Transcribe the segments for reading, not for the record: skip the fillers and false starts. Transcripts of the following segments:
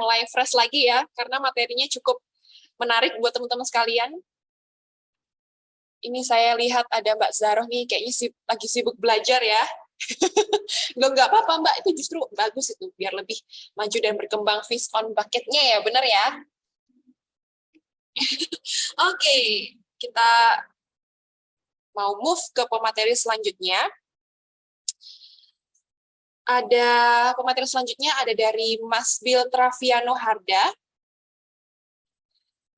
mulai fresh lagi ya, karena materinya cukup menarik buat teman-teman sekalian. Ini saya lihat ada Mbak Zaroh nih, kayaknya lagi sibuk belajar ya. Nggak apa-apa Mbak, itu justru bagus itu, biar lebih maju dan berkembang fish on bucket-nya ya, benar ya? Oke, kita mau move ke pemateri selanjutnya. Ada pemateri selanjutnya ada dari Mas Bill Traviano Harda.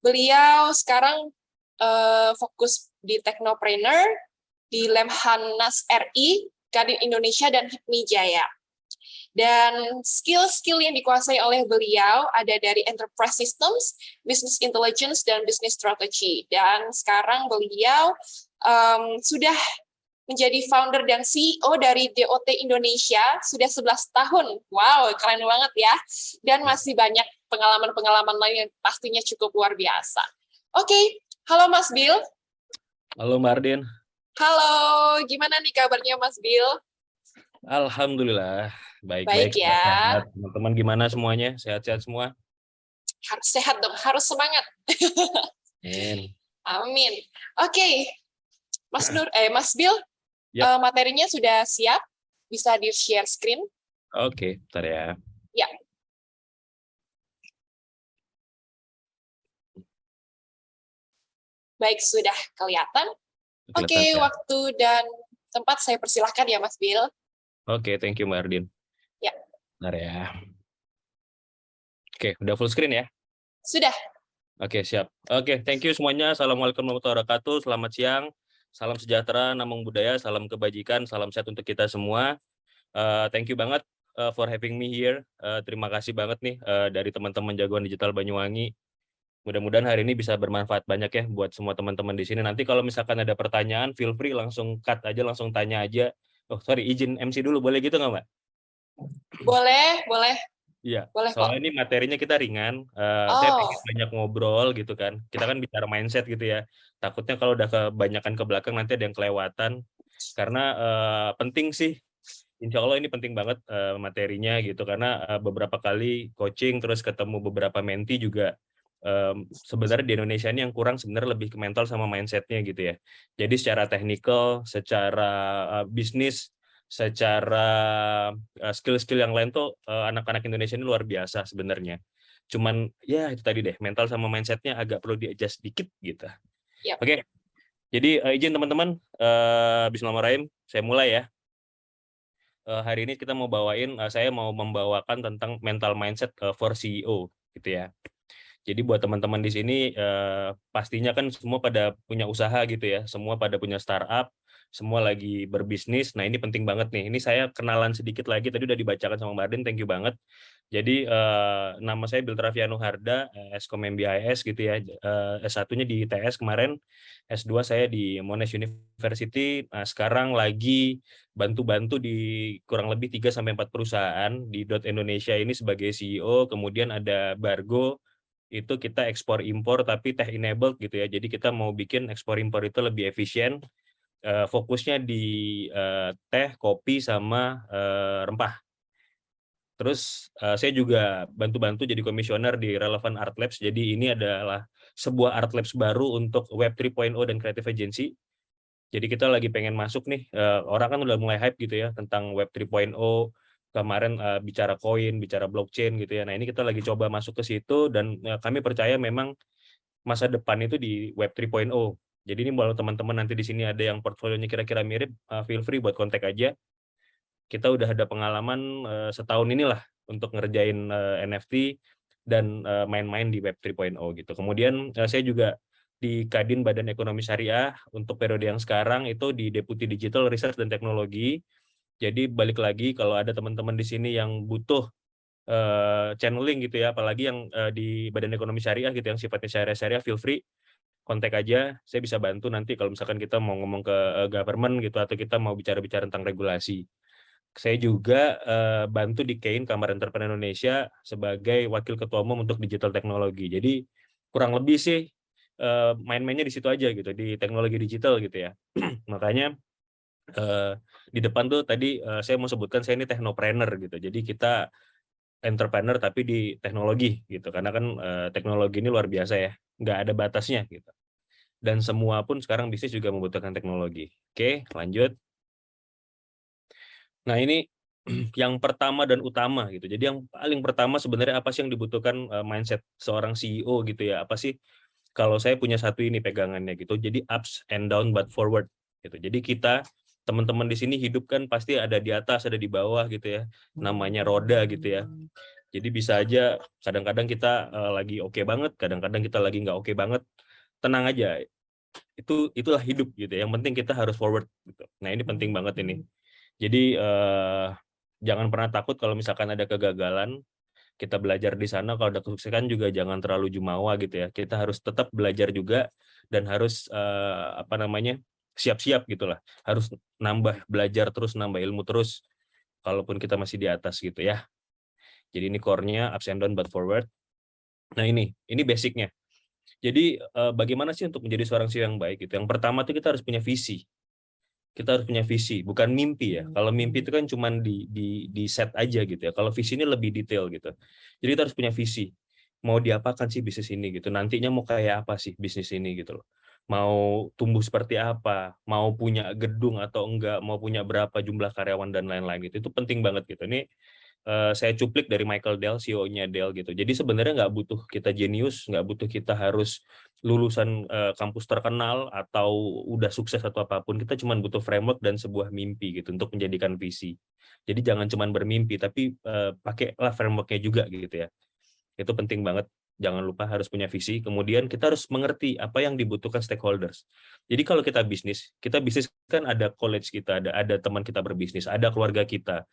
Beliau sekarang fokus di Technopreneur, di Lemhanas RI, Kadin Indonesia, dan HIPMI Jaya. Dan skill-skill yang dikuasai oleh beliau ada dari Enterprise Systems, Business Intelligence, dan Business Strategy. Dan sekarang beliau sudah menjadi founder dan CEO dari DOT Indonesia, sudah 11 tahun. Wow, keren banget ya. Dan masih banyak pengalaman-pengalaman lain yang pastinya cukup luar biasa. Oke, halo Mas Bill. Halo Mbak Ardin. Halo, gimana nih kabarnya Mas Bill? Alhamdulillah, Baik baik-baik. ya. Teman-teman gimana semuanya? Sehat-sehat semua? Harus sehat dong, harus semangat. Amin. Amin. Oke, Mas Bill, Yap. materinya sudah siap? Bisa di-share screen? Oke, bentar ya. Ya. Baik, sudah kelihatan. Oke, Ya. waktu dan tempat saya persilahkan ya, Mas Bill. Oke, thank you Mbak Ardin. Ya. Bentar ya. Oke, udah full screen ya? Sudah. Oke, siap. Oke, thank you semuanya. Assalamualaikum warahmatullahi wabarakatuh. Selamat siang. Salam sejahtera, namung budaya, salam kebajikan, salam sehat untuk kita semua. Thank you banget for having me here. Terima kasih banget nih dari teman-teman jagoan digital Banyuwangi. Mudah-mudahan hari ini bisa bermanfaat banyak ya buat semua teman-teman di sini. Nanti kalau misalkan ada pertanyaan, feel free langsung cut aja, langsung tanya aja. Oh sorry, izin MC dulu, boleh gitu nggak Mbak? Boleh, boleh. Iya, boleh soalnya kok. ini materinya kita ringan. Saya pengen banyak ngobrol gitu kan. Kita kan bicara mindset gitu ya. Takutnya kalau udah kebanyakan ke belakang nanti ada yang kelewatan. Karena penting sih. Insya Allah ini penting banget materinya gitu. Karena beberapa kali coaching terus ketemu beberapa menti juga. Sebenarnya di Indonesia ini yang kurang sebenarnya lebih ke mental sama mindsetnya gitu ya. Jadi secara teknikal, secara bisnis, secara skill-skill yang lain tuh anak-anak Indonesia ini luar biasa sebenarnya. Cuman ya itu tadi deh, mental sama mindsetnya agak perlu di-adjust dikit gitu. Yep. Oke, jadi izin teman-teman, bismillahirrahmanirrahim, saya mulai ya. Hari ini kita mau bawain, saya mau membawakan tentang mental mindset for CEO gitu ya. Jadi buat teman-teman di sini pastinya kan semua pada punya usaha gitu ya, semua pada punya startup, semua lagi berbisnis. Nah ini penting banget nih. Ini saya kenalan sedikit lagi, tadi udah dibacakan sama Mbak Ardin, thank you banget. Jadi nama saya Bill Traviano Harda, Eskom MBIS gitu ya. S1-nya di ITS kemarin, S2 saya di Monash University. Nah, sekarang lagi bantu-bantu di kurang lebih 3-4 perusahaan di Indonesia ini sebagai CEO, kemudian ada Bargo, itu kita ekspor impor tapi tech enabled gitu ya. Jadi kita mau bikin ekspor impor itu lebih efisien. Fokusnya di teh, kopi sama rempah. Terus saya juga bantu-bantu jadi komisioner di Relevant Art Labs. Jadi ini adalah sebuah art labs baru untuk Web 3.0 dan Creative Agency. Jadi kita lagi pengen masuk nih, orang kan udah mulai hype gitu ya tentang Web 3.0, kemarin bicara koin, bicara blockchain gitu ya. Nah ini kita lagi coba masuk ke situ dan kami percaya memang masa depan itu di Web 3.0. Jadi ini kalau teman-teman nanti di sini ada yang portfolionya kira-kira mirip, feel free buat kontak aja. Kita udah ada pengalaman setahun inilah untuk ngerjain NFT dan main-main di Web 3.0 gitu. Kemudian saya juga di Kadin Badan Ekonomi Syariah untuk periode yang sekarang itu di Deputi Digital Research dan Teknologi. Jadi balik lagi kalau ada teman-teman di sini yang butuh channeling gitu ya, apalagi yang di Badan Ekonomi Syariah gitu yang sifatnya syariah-syariah, feel free kontak aja, saya bisa bantu nanti kalau misalkan kita mau ngomong ke government gitu atau kita mau bicara-bicara tentang regulasi. Saya juga bantu di KAIN Kamar Entrepreneur Indonesia sebagai wakil ketua umum untuk digital teknologi. Jadi kurang lebih sih main-mainnya di situ aja gitu, di teknologi digital gitu ya. Makanya di depan tuh tadi saya mau sebutkan saya ini technopreneur gitu. Jadi kita entrepreneur tapi di teknologi gitu, karena kan teknologi ini luar biasa ya, nggak ada batasnya gitu. Dan semua pun sekarang bisnis juga membutuhkan teknologi. Oke, lanjut. Nah ini yang pertama dan utama gitu. Jadi yang paling pertama sebenarnya apa sih yang dibutuhkan mindset seorang CEO gitu ya? Apa sih? Kalau saya punya satu ini pegangannya gitu. Jadi ups and down but forward gitu. Jadi kita teman-teman di sini hidup kan pasti ada di atas, ada di bawah gitu ya. Namanya roda gitu ya. Jadi bisa aja kadang-kadang kita lagi oke banget, kadang-kadang kita lagi nggak oke banget. Tenang aja, itulah hidup gitu. Yang penting kita harus forward gitu. Nah ini penting banget ini. Jadi jangan pernah takut kalau misalkan ada kegagalan, kita belajar di sana. Kalau ada kesuksesan juga jangan terlalu jumawa gitu ya. Kita harus tetap belajar juga dan harus apa namanya siap-siap gitulah. Harus nambah belajar terus, nambah ilmu terus. Kalaupun kita masih di atas gitu ya. Jadi ini core-nya ups and down but forward. Nah ini basicnya. Jadi bagaimana sih untuk menjadi seorang CEO yang baik gitu? Yang pertama tuh kita harus punya visi. Kita harus punya visi, bukan mimpi ya. Kalau mimpi itu kan cuman di set aja gitu ya. Kalau visi ini lebih detail gitu. Jadi kita harus punya visi. Mau diapakan sih bisnis ini gitu. Nantinya mau kayak apa sih bisnis ini gitu loh. Mau tumbuh seperti apa, mau punya gedung atau enggak, mau punya berapa jumlah karyawan dan lain-lain gitu. Itu penting banget gitu. Ini saya cuplik dari Michael Dell, CEO-nya Dell gitu. Jadi sebenarnya nggak butuh kita jenius, nggak butuh kita harus lulusan kampus terkenal atau udah sukses atau apapun. Kita cuma butuh framework dan sebuah mimpi gitu untuk menjadikan visi. Jadi jangan cuma bermimpi, tapi pakailah framework-nya juga gitu ya. Itu penting banget. Jangan lupa harus punya visi. Kemudian kita harus mengerti apa yang dibutuhkan stakeholders. Jadi kalau kita bisnis kan ada college kita, ada teman kita berbisnis, ada keluarga kita,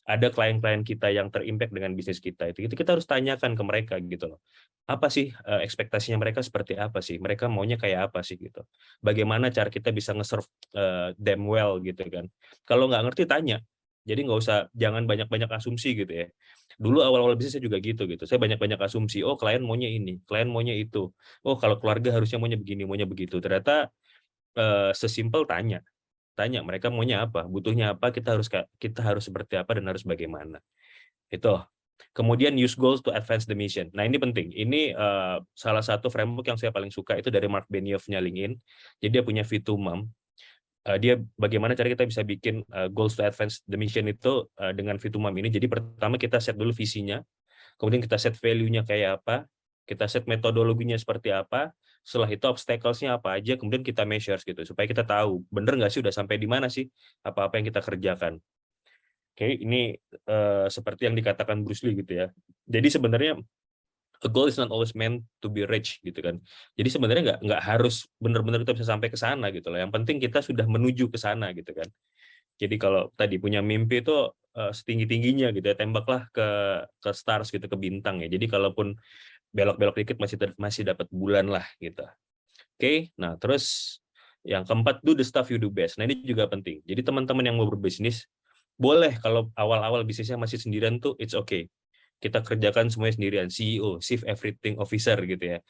ada klien-klien kita yang terimpact dengan bisnis kita. Itu kita harus tanyakan ke mereka gitu loh. Apa sih ekspektasinya mereka seperti apa sih? Mereka maunya kayak apa sih gitu. Bagaimana cara kita bisa nge-serve them well gitu kan. Kalau nggak ngerti tanya. Jadi nggak usah, jangan banyak-banyak asumsi gitu ya. Dulu awal-awal bisnis saya juga gitu. Saya banyak-banyak asumsi. Oh klien maunya ini, klien maunya itu. Oh kalau keluarga harusnya maunya begini, maunya begitu. Ternyata sesimpel tanya mereka maunya apa, butuhnya apa, kita harus seperti apa dan harus bagaimana. Itu. Kemudian use goals to advance the mission. Nah ini penting. Ini salah satu framework yang saya paling suka itu dari Mark Benioff-nya LinkedIn. Jadi dia punya V2MOM. Dia bagaimana cara kita bisa bikin goals to advance the mission itu dengan V2MOM ini. Jadi pertama kita set dulu visinya, kemudian kita set value-nya kayak apa, kita set metodologinya seperti apa, setelah itu obstacles-nya apa aja, kemudian kita measures gitu, supaya kita tahu bener nggak sih udah sampai di mana sih apa-apa yang kita kerjakan. Oke, ini seperti yang dikatakan Bruce Lee gitu ya. Jadi sebenarnya a goal is not always meant to be reached gitu kan. Jadi sebenarnya nggak harus benar-benar kita bisa sampai ke sana gitu loh. Yang penting kita sudah menuju ke sana gitu kan. Jadi kalau tadi punya mimpi itu setinggi-tingginya gitu ya, tembaklah ke stars gitu, ke bintang ya. Jadi kalaupun belok-belok dikit masih dapat bulan lah gitu. Oke, nah terus yang keempat, do the stuff you do best. Nah ini juga penting. Jadi teman-teman yang mau berbisnis, boleh kalau awal-awal bisnisnya masih sendirian tuh it's okay. Kita kerjakan semuanya sendirian, CEO, Chief Everything Officer gitu ya.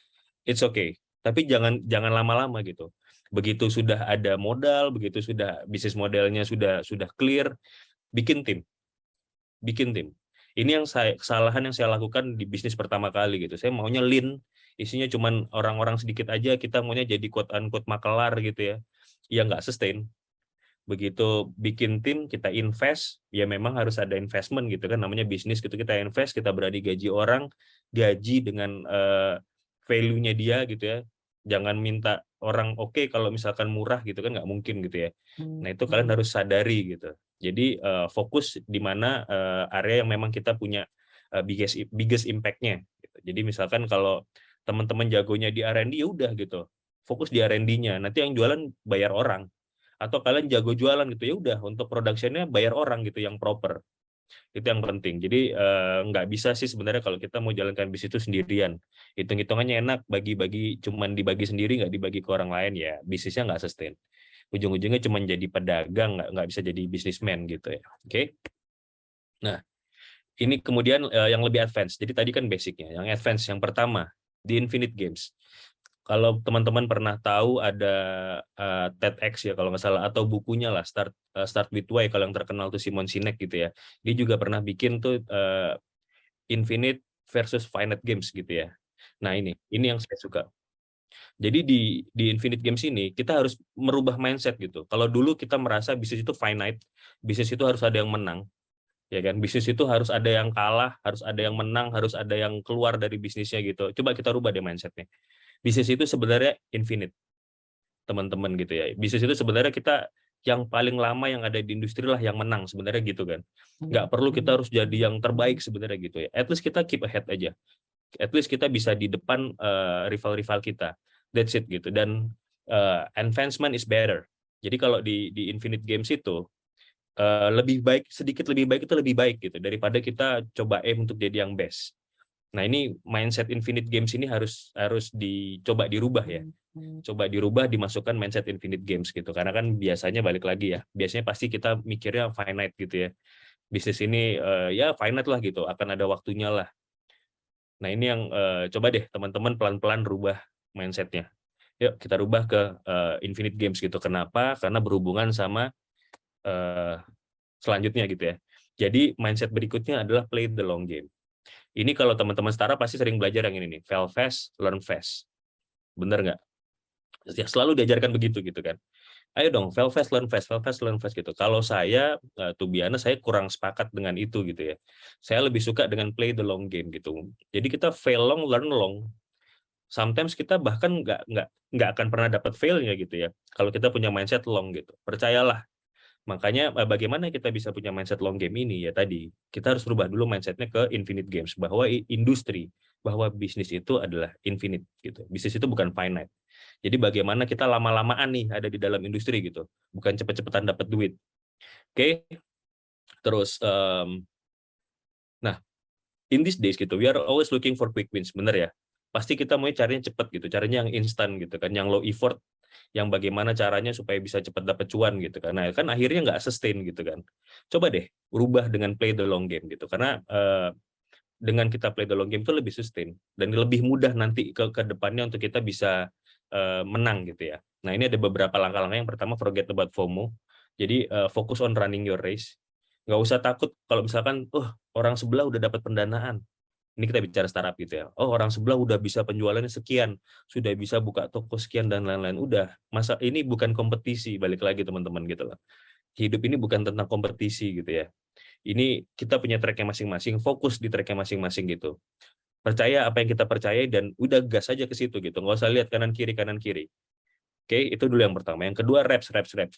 It's okay. Tapi jangan lama-lama gitu. Begitu sudah ada modal, begitu sudah bisnis modelnya sudah clear, bikin tim. Bikin tim. Ini kesalahan yang saya lakukan di bisnis pertama kali gitu. Saya maunya lean, isinya cuman orang-orang sedikit aja, kita maunya jadi quote unquote makelar gitu ya. Ya nggak sustain. Begitu bikin tim, kita invest, ya memang harus ada investment gitu kan, namanya bisnis gitu, kita invest, kita berani gaji orang, gaji dengan value-nya dia gitu ya. Jangan minta orang oke kalau misalkan murah gitu kan, nggak mungkin gitu ya. Nah itu kalian harus sadari gitu. Jadi fokus di mana area yang memang kita punya biggest impact-nya. Gitu. Jadi misalkan kalau teman-teman jagonya di R&D ya udah gitu, fokus di R&D-nya. Nanti yang jualan bayar orang. Atau kalian jago jualan gitu ya udah, untuk production-nya bayar orang gitu yang proper. Itu yang penting. Jadi nggak bisa sih sebenarnya kalau kita mau jalankan bisnis itu sendirian. Hitung-hitungannya enak, bagi-bagi cuman dibagi sendiri, nggak dibagi ke orang lain, ya bisnisnya nggak sustain. Ujung-ujungnya cuma jadi pedagang, nggak bisa jadi bisnismen gitu ya. Oke. Nah, ini kemudian yang lebih advance. Jadi tadi kan basicnya. Yang advance yang pertama, di Infinite Games. Kalau teman-teman pernah tahu ada TEDx ya kalau nggak salah, atau bukunya lah Start with Why, kalau yang terkenal tuh Simon Sinek gitu ya. Dia juga pernah bikin tuh infinite versus finite games gitu ya. Nah ini yang saya suka. Jadi di infinite games ini kita harus merubah mindset gitu. Kalau dulu kita merasa bisnis itu finite, bisnis itu harus ada yang menang, ya kan? Bisnis itu harus ada yang kalah, harus ada yang menang, harus ada yang keluar dari bisnisnya gitu. Coba kita rubah deh mindsetnya. Bisnis itu sebenarnya infinite, teman-teman gitu ya. Bisnis itu sebenarnya kita yang paling lama yang ada di industri lah yang menang sebenarnya gitu kan. Nggak perlu kita harus jadi yang terbaik sebenarnya gitu ya. At least kita keep ahead aja. At least kita bisa di depan rival-rival kita. That's it gitu. Dan advancement is better. Jadi kalau di Infinite Games itu lebih baik, sedikit lebih baik itu lebih baik gitu daripada kita coba aim untuk jadi yang best. Nah ini mindset Infinite Games ini harus dicoba dirubah ya. Coba dirubah, dimasukkan mindset Infinite Games gitu. Karena kan biasanya balik lagi ya. Biasanya pasti kita mikirnya finite gitu ya. Bisnis ini ya finite lah gitu. Akan ada waktunya lah. Nah ini yang coba deh teman-teman pelan-pelan rubah mindsetnya. Yuk kita rubah ke Infinite Games gitu. Kenapa? Karena berhubungan sama selanjutnya gitu ya. Jadi mindset berikutnya adalah play the long game. Ini kalau teman-teman startup pasti sering belajar yang ini nih, fail fast, learn fast. Bener nggak? Ya, selalu diajarkan begitu gitu kan. Ayo dong, fail fast, learn fast gitu. Kalau saya, to be honest, saya kurang sepakat dengan itu gitu ya. Saya lebih suka dengan play the long game gitu. Jadi kita fail long, learn long. Sometimes kita bahkan nggak akan pernah dapat failnya gitu ya. Kalau kita punya mindset long gitu. Percayalah. Makanya bagaimana kita bisa punya mindset long game ini ya tadi. Kita harus rubah dulu mindsetnya ke infinite games. Bahwa industri, bahwa bisnis itu adalah infinite gitu. Bisnis itu bukan finite. Jadi bagaimana kita lama-lamaan nih ada di dalam industri gitu. Bukan cepet-cepetan dapat duit. Oke. Terus, nah, in these days gitu, we are always looking for quick wins, bener ya? Pasti kita mau carinya cepet gitu, carinya yang instan gitu kan, yang low effort, yang bagaimana caranya supaya bisa cepat dapat cuan gitu kan. Nah, kan akhirnya nggak sustain gitu kan. Coba deh rubah dengan play the long game gitu. Karena dengan kita play the long game itu lebih sustain dan lebih mudah nanti ke depannya untuk kita bisa menang gitu ya. Nah, ini ada beberapa langkah-langkah. Yang pertama, forget about FOMO. Jadi fokus on running your race. Nggak usah takut kalau misalkan, orang sebelah udah dapat pendanaan. Ini kita bicara startup gitu ya. Oh, orang sebelah udah bisa penjualannya sekian, sudah bisa buka toko sekian dan lain-lain. Udah, masa ini bukan kompetisi, balik lagi teman-teman gitu loh. Hidup ini bukan tentang kompetisi gitu ya. Ini kita punya tracknya masing-masing, fokus di tracknya masing-masing gitu. Percaya apa yang kita percaya dan udah gas aja ke situ gitu. Nggak usah lihat kanan kiri. Oke, itu dulu yang pertama. Yang kedua, reps.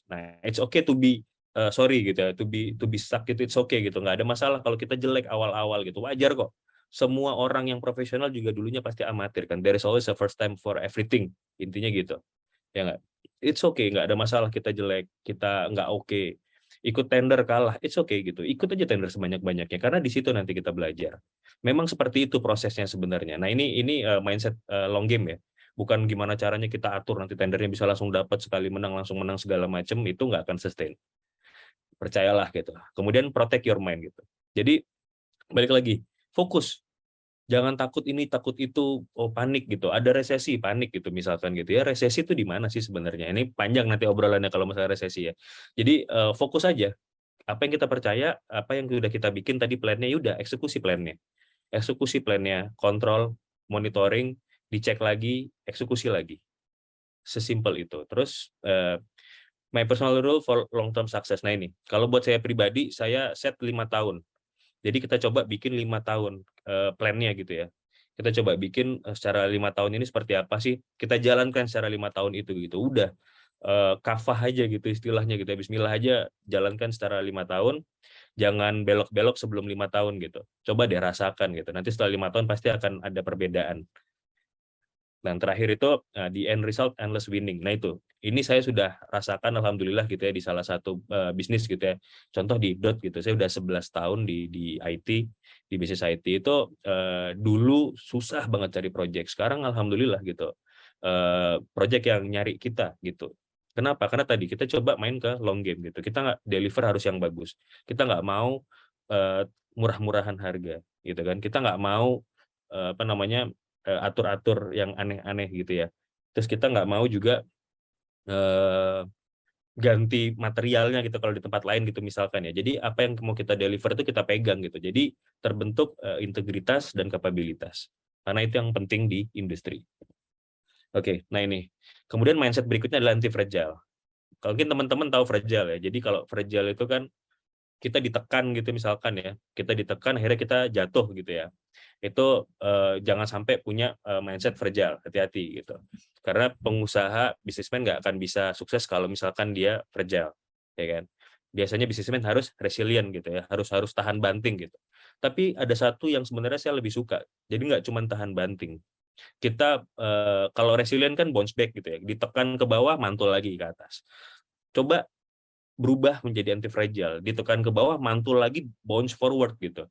Nah, it's okay to be sorry gitu ya, to be stuck gitu, it's okay gitu. Nggak ada masalah kalau kita jelek awal-awal gitu. Wajar kok. Semua orang yang profesional juga dulunya pasti amatir kan. There is always a first time for everything. Intinya gitu. Ya nggak? It's okay, nggak ada masalah kita jelek, kita nggak oke. Ikut tender kalah, it's okay gitu. Ikut aja tender sebanyak-banyaknya karena di situ nanti kita belajar. Memang seperti itu prosesnya sebenarnya. Nah, ini mindset long game ya. Bukan gimana caranya kita atur nanti tendernya bisa langsung dapat sekali menang langsung menang segala macam, itu nggak akan sustain. Percayalah gitu. Kemudian protect your mind gitu. Jadi balik lagi, fokus. Jangan takut ini, takut itu, panik gitu. Ada resesi, panik gitu misalkan gitu ya. Resesi itu di mana sih sebenarnya? Ini panjang nanti obrolannya kalau masalah resesi ya. Jadi fokus aja. Apa yang kita percaya, apa yang sudah kita bikin tadi plannya, udah eksekusi plannya. Eksekusi plannya, kontrol, monitoring, dicek lagi, eksekusi lagi. Sesimpel itu. Terus my personal rule for long term success. Nah ini, kalau buat saya pribadi, saya set 5 tahun. Jadi kita coba bikin 5 tahun plan-nya gitu ya. Kita coba bikin secara 5 tahun ini seperti apa sih? Kita jalankan secara 5 tahun itu gitu. Udah kafah aja gitu istilahnya gitu ya. Bismillah aja jalankan secara 5 tahun. Jangan belok-belok sebelum 5 tahun gitu. Coba deh rasakan gitu. Nanti setelah 5 tahun pasti akan ada perbedaan. Dan terakhir itu the end result endless winning. Nah itu, ini saya sudah rasakan alhamdulillah gitu ya di salah satu bisnis gitu ya. Contoh di Dot gitu, saya udah 11 tahun di IT, di bisnis IT itu dulu susah banget cari project. Sekarang alhamdulillah gitu. Project yang nyari kita gitu. Kenapa? Karena tadi kita coba main ke long game gitu. Kita nggak deliver harus yang bagus. Kita nggak mau murah-murahan harga gitu kan. Kita nggak mau apa namanya atur-atur yang aneh-aneh gitu ya. Terus kita nggak mau juga ganti materialnya gitu kalau di tempat lain gitu misalkan ya. Jadi apa yang mau kita deliver itu kita pegang gitu. Jadi terbentuk integritas dan kapabilitas. Karena itu yang penting di industri. Oke, nah ini. Kemudian mindset berikutnya adalah anti fragile. Kalau mungkin teman-teman tahu fragile ya. Jadi kalau fragile itu kan kita ditekan gitu misalkan ya. Kita ditekan akhirnya kita jatuh gitu ya. Itu jangan sampai punya mindset fragile, hati-hati gitu. Karena pengusaha bisnismen nggak akan bisa sukses kalau misalkan dia fragile, ya kan? Biasanya bisnismen harus resilient gitu ya, harus harus tahan banting gitu. Tapi ada satu yang sebenarnya saya lebih suka. Jadi nggak cuma tahan banting. Kita kalau resilient kan bounce back gitu ya, ditekan ke bawah mantul lagi ke atas. Coba berubah menjadi anti fragile, ditekan ke bawah mantul lagi bounce forward gitu.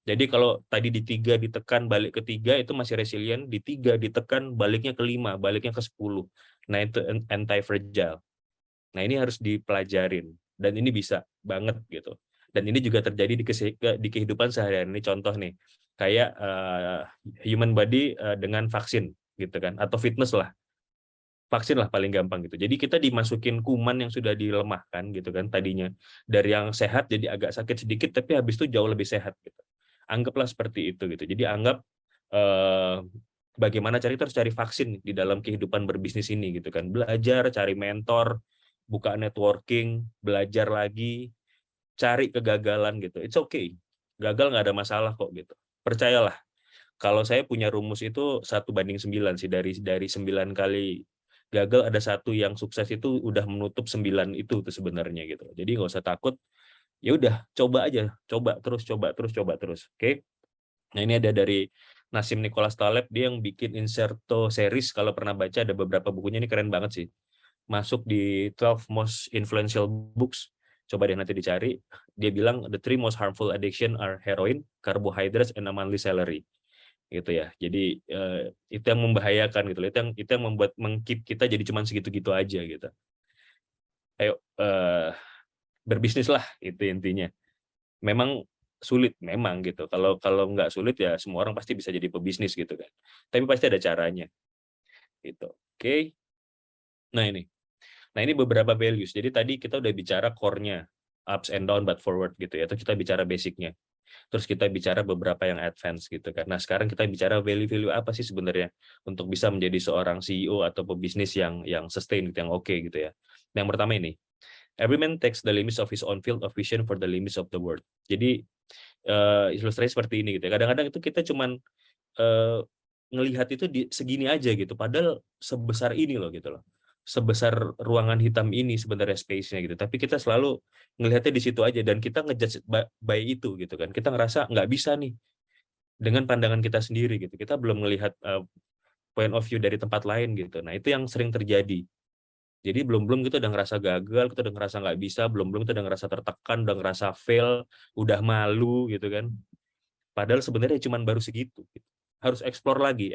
Jadi kalau tadi di 3 ditekan balik ke 3 itu masih resilient, di 3 ditekan baliknya ke 5, baliknya ke 10. Nah itu anti fragile. Nah ini harus dipelajarin dan ini bisa banget gitu. Dan ini juga terjadi di kehidupan sehari-hari. Ini contoh nih, kayak human body dengan vaksin gitu kan, atau fitness lah. Vaksin lah paling gampang gitu. Jadi kita dimasukin kuman yang sudah dilemahkan gitu kan tadinya, dari yang sehat jadi agak sakit sedikit tapi habis itu jauh lebih sehat gitu. Anggaplah seperti itu gitu. Jadi anggap bagaimana kita harus cari vaksin di dalam kehidupan berbisnis ini gitu kan. Belajar, cari mentor, buka networking, belajar lagi, cari kegagalan gitu. It's okay. Gagal nggak ada masalah kok gitu. Percayalah. Kalau saya punya rumus itu 1:9 sih, dari 9 kali gagal ada satu yang sukses itu udah menutup 9 itu tuh sebenarnya gitu. Jadi nggak usah takut. Ya udah, coba aja, coba terus. Oke. Nah, ini ada dari Nassim Nicholas Taleb, dia yang bikin Inserto series, kalau pernah baca ada beberapa bukunya, ini keren banget sih. Masuk di 12 most influential books. Coba deh nanti dicari. Dia bilang the 3 most harmful addiction are heroin, carbohydrates, and a monthly salary. Gitu ya. Jadi itu yang membahayakan gitu. Itu yang membuat mengkeep kita jadi cuma segitu-gitu aja gitu. Ayo berbisnis lah itu intinya. Memang sulit memang gitu. Kalau nggak sulit ya semua orang pasti bisa jadi pebisnis gitu kan. Tapi pasti ada caranya gitu. Oke. Nah ini. Nah ini beberapa values. Jadi tadi kita udah bicara core-nya, ups and down but forward gitu ya. Atau kita bicara basic-nya. Terus kita bicara beberapa yang advance gitu kan. Nah sekarang kita bicara value-value apa sih sebenarnya untuk bisa menjadi seorang CEO atau pebisnis yang sustain gitu, yang oke gitu ya. Yang pertama ini, every man takes the limits of his own field of vision for the limits of the world. Jadi ilustrasi seperti ini gitu ya. Kadang-kadang itu kita cuman ngelihat itu di segini aja gitu. Padahal sebesar ini loh gitu loh. Sebesar ruangan hitam ini sebenarnya space-nya gitu. Tapi kita selalu ngelihatnya di situ aja dan kita ngejudge by itu gitu kan. Kita ngerasa nggak bisa nih dengan pandangan kita sendiri gitu. Kita belum melihat point of view dari tempat lain gitu. Nah, itu yang sering terjadi. Jadi belum kita udah ngerasa gagal, kita udah ngerasa nggak bisa, belum kita udah ngerasa tertekan, udah ngerasa fail, udah malu gitu kan. Padahal sebenarnya cuma baru segitu. Harus explore lagi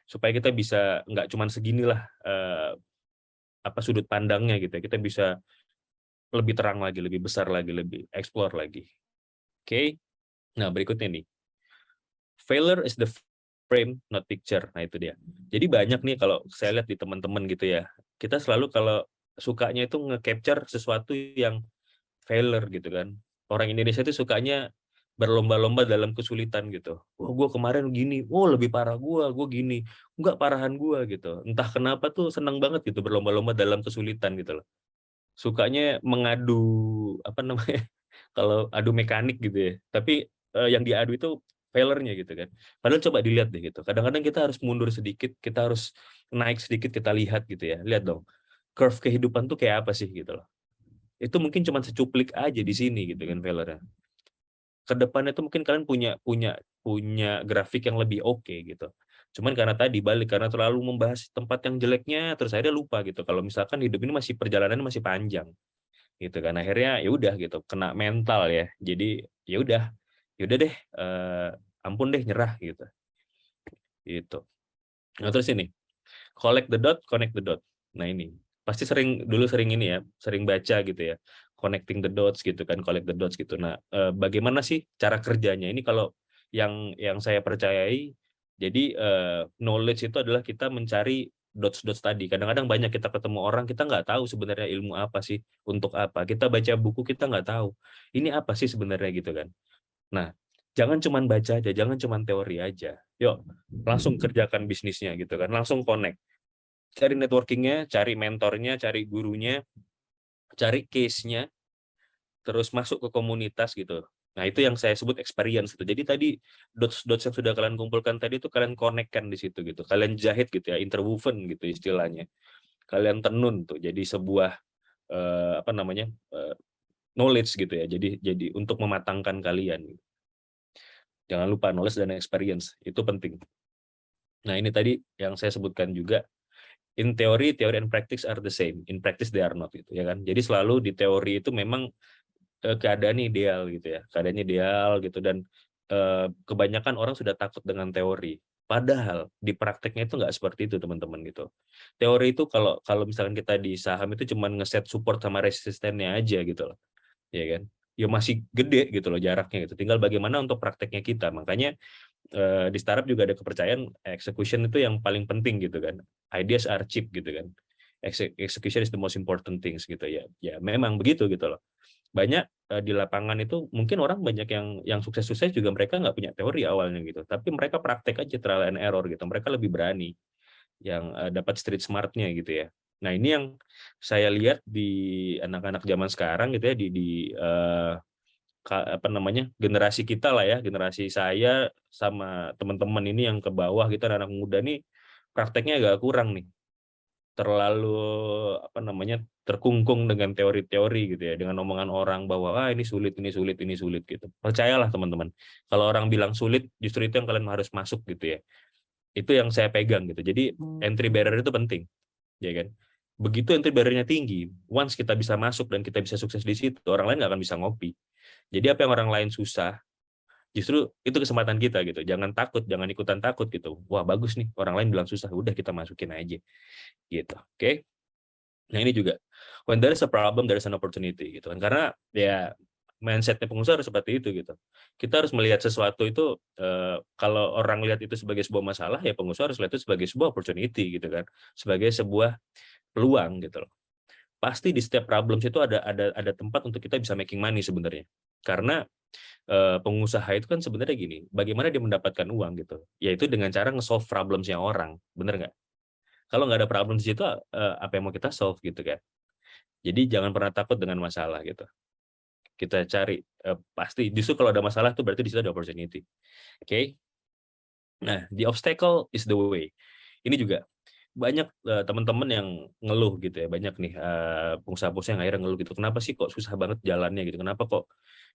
supaya kita bisa nggak cuma seginilah apa sudut pandangnya gitu ya. Kita bisa lebih terang lagi, lebih besar lagi, lebih explore lagi. Oke. Nah, berikutnya nih. Failure is the frame, not picture. Nah, itu dia. Jadi banyak nih kalau saya lihat di teman-teman gitu ya. Kita selalu kalau sukanya itu nge-capture sesuatu yang failure gitu kan. Orang Indonesia itu sukanya berlomba-lomba dalam kesulitan gitu. Wah, gue kemarin gini, lebih parah gue gini, enggak parahan gue gitu. Entah kenapa tuh senang banget gitu berlomba-lomba dalam kesulitan gitu loh. Sukanya mengadu apa namanya? Kalau adu mekanik gitu ya. Tapi yang diadu itu failure-nya gitu kan. Padahal coba dilihat deh gitu. Kadang-kadang kita harus mundur sedikit, kita harus naik sedikit, kita lihat gitu ya. Lihat dong, curve kehidupan tuh kayak apa sih gitu loh. Itu mungkin cuma secuplik aja di sini gitu kan failure-nya. Kedepannya tuh mungkin kalian punya grafik yang lebih oke gitu. Cuman karena tadi balik karena terlalu membahas tempat yang jeleknya terus akhirnya lupa gitu. Kalau misalkan hidup ini masih perjalanannya masih panjang gitu kan. Akhirnya ya udah gitu, kena mental ya. Jadi ya udah deh ampun deh nyerah gitu. Gitu. Nah, terus ini, collect the dot, connect the dot. Nah, ini pasti dulu sering ini ya, sering baca gitu ya. Connecting the dots gitu kan, collect the dots gitu. Nah, bagaimana sih cara kerjanya? Ini kalau yang saya percayai, jadi knowledge itu adalah kita mencari dots-dots tadi. Kadang-kadang banyak kita ketemu orang, kita nggak tahu sebenarnya ilmu apa sih, untuk apa. Kita baca buku, kita nggak tahu ini apa sih sebenarnya gitu kan. Nah, jangan cuman baca aja, jangan cuman teori aja. Yuk, langsung kerjakan bisnisnya gitu kan, langsung connect. Cari networkingnya, cari mentornya, cari gurunya, cari case-nya, terus masuk ke komunitas gitu. Nah, itu yang saya sebut experience gitu. Jadi tadi dots-dots yang sudah kalian kumpulkan tadi itu kalian connect-kan di situ gitu. Kalian jahit gitu ya, interwoven gitu istilahnya. Kalian tenun tuh jadi sebuah apa namanya? Knowledge gitu ya. Jadi untuk mematangkan kalian gitu. Jangan lupa knowledge dan experience, itu penting. Nah, ini tadi yang saya sebutkan juga, in theory and practice are the same, in practice they are not gitu ya kan. Jadi selalu di teori itu memang keadaan ideal gitu ya, keadaannya ideal gitu, dan kebanyakan orang sudah takut dengan teori. Padahal di prakteknya itu nggak seperti itu teman-teman gitu. Teori itu kalau kalau misalkan kita di saham itu cuma ngeset support sama resistennya aja gitu loh, ya kan. Ya masih gede gitu loh jaraknya gitu. Tinggal bagaimana untuk prakteknya kita. Makanya di startup juga ada kepercayaan execution itu yang paling penting gitu kan. Ideas are cheap gitu kan. Execution is the most important things gitu ya. Ya memang begitu gitu loh. Banyak di lapangan itu mungkin orang banyak yang sukses-sukses juga mereka nggak punya teori awalnya gitu. Tapi mereka praktek aja trial and error gitu. Mereka lebih berani yang dapat street smartnya gitu ya. Nah, ini yang saya lihat di anak-anak zaman sekarang gitu ya, di apa namanya, generasi kita lah ya, generasi saya sama teman-teman ini yang ke bawah gitu, anak muda nih prakteknya agak kurang nih, terlalu apa namanya, terkungkung dengan teori-teori gitu ya, dengan omongan orang bahwa ini sulit, ini sulit, ini sulit gitu. Percayalah teman-teman, kalau orang bilang sulit, justru itu yang kalian harus masuk gitu ya. Itu yang saya pegang gitu. Jadi entry barrier itu penting, ya kan. Begitu entry barrier-nya tinggi, once kita bisa masuk dan kita bisa sukses di situ, orang lain nggak akan bisa ngopi. Jadi apa yang orang lain susah, justru itu kesempatan kita gitu. Jangan takut, jangan ikutan takut gitu. Wah, bagus nih, orang lain bilang susah, udah kita masukin aja gitu. Oke. Nah, ini juga when there is a problem there is an opportunity gitu kan. Karena ya mindsetnya pengusaha harus seperti itu gitu. Kita harus melihat sesuatu itu kalau orang lihat itu sebagai sebuah masalah, ya pengusaha harus lihat itu sebagai sebuah opportunity gitu kan. Sebagai sebuah peluang gitu loh. Pasti di setiap problems itu ada tempat untuk kita bisa making money sebenarnya. Karena pengusaha itu kan sebenarnya gini, bagaimana dia mendapatkan uang gitu, yaitu dengan cara nge-solve problems-nya orang, bener nggak? Kalau nggak ada problem di situ, apa yang mau kita solve gitu kan? Jadi jangan pernah takut dengan masalah gitu. Kita cari, pasti justru kalau ada masalah tuh berarti di situ ada opportunity. Oke? Nah, the obstacle is the way. Ini juga banyak teman-teman yang ngeluh gitu ya, banyak nih pengusaha-pengusaha yang akhirnya ngeluh gitu, kenapa sih kok susah banget jalannya gitu, kenapa kok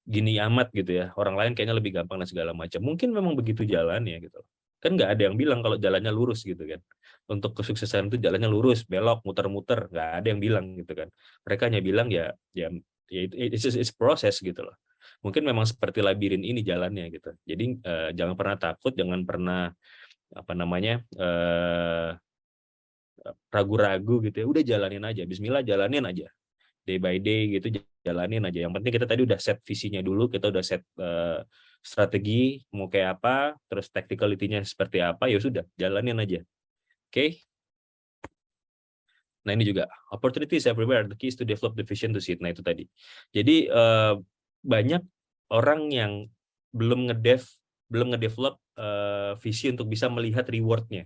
gini amat gitu ya, orang lain kayaknya lebih gampang dan segala macam. Mungkin memang begitu jalannya gitu loh. Kan nggak ada yang bilang kalau jalannya lurus gitu kan. Untuk kesuksesan itu jalannya lurus, belok, muter-muter, nggak ada yang bilang gitu kan. Mereka hanya bilang ya it's proses gitu loh. Mungkin memang seperti labirin ini jalannya gitu. Jadi jangan pernah takut, jangan pernah apa namanya ragu-ragu gitu ya, udah jalanin aja, bismillah jalanin aja, day by day gitu, jalanin aja. Yang penting kita tadi udah set visinya dulu, kita udah set strategi mau kayak apa, terus tacticality-nya seperti apa, ya sudah jalanin aja. Oke. Nah, ini juga opportunities everywhere, the key is to develop the vision to see it. Nah, itu tadi. Jadi banyak orang yang belum ngedevelop visi untuk bisa melihat reward-nya.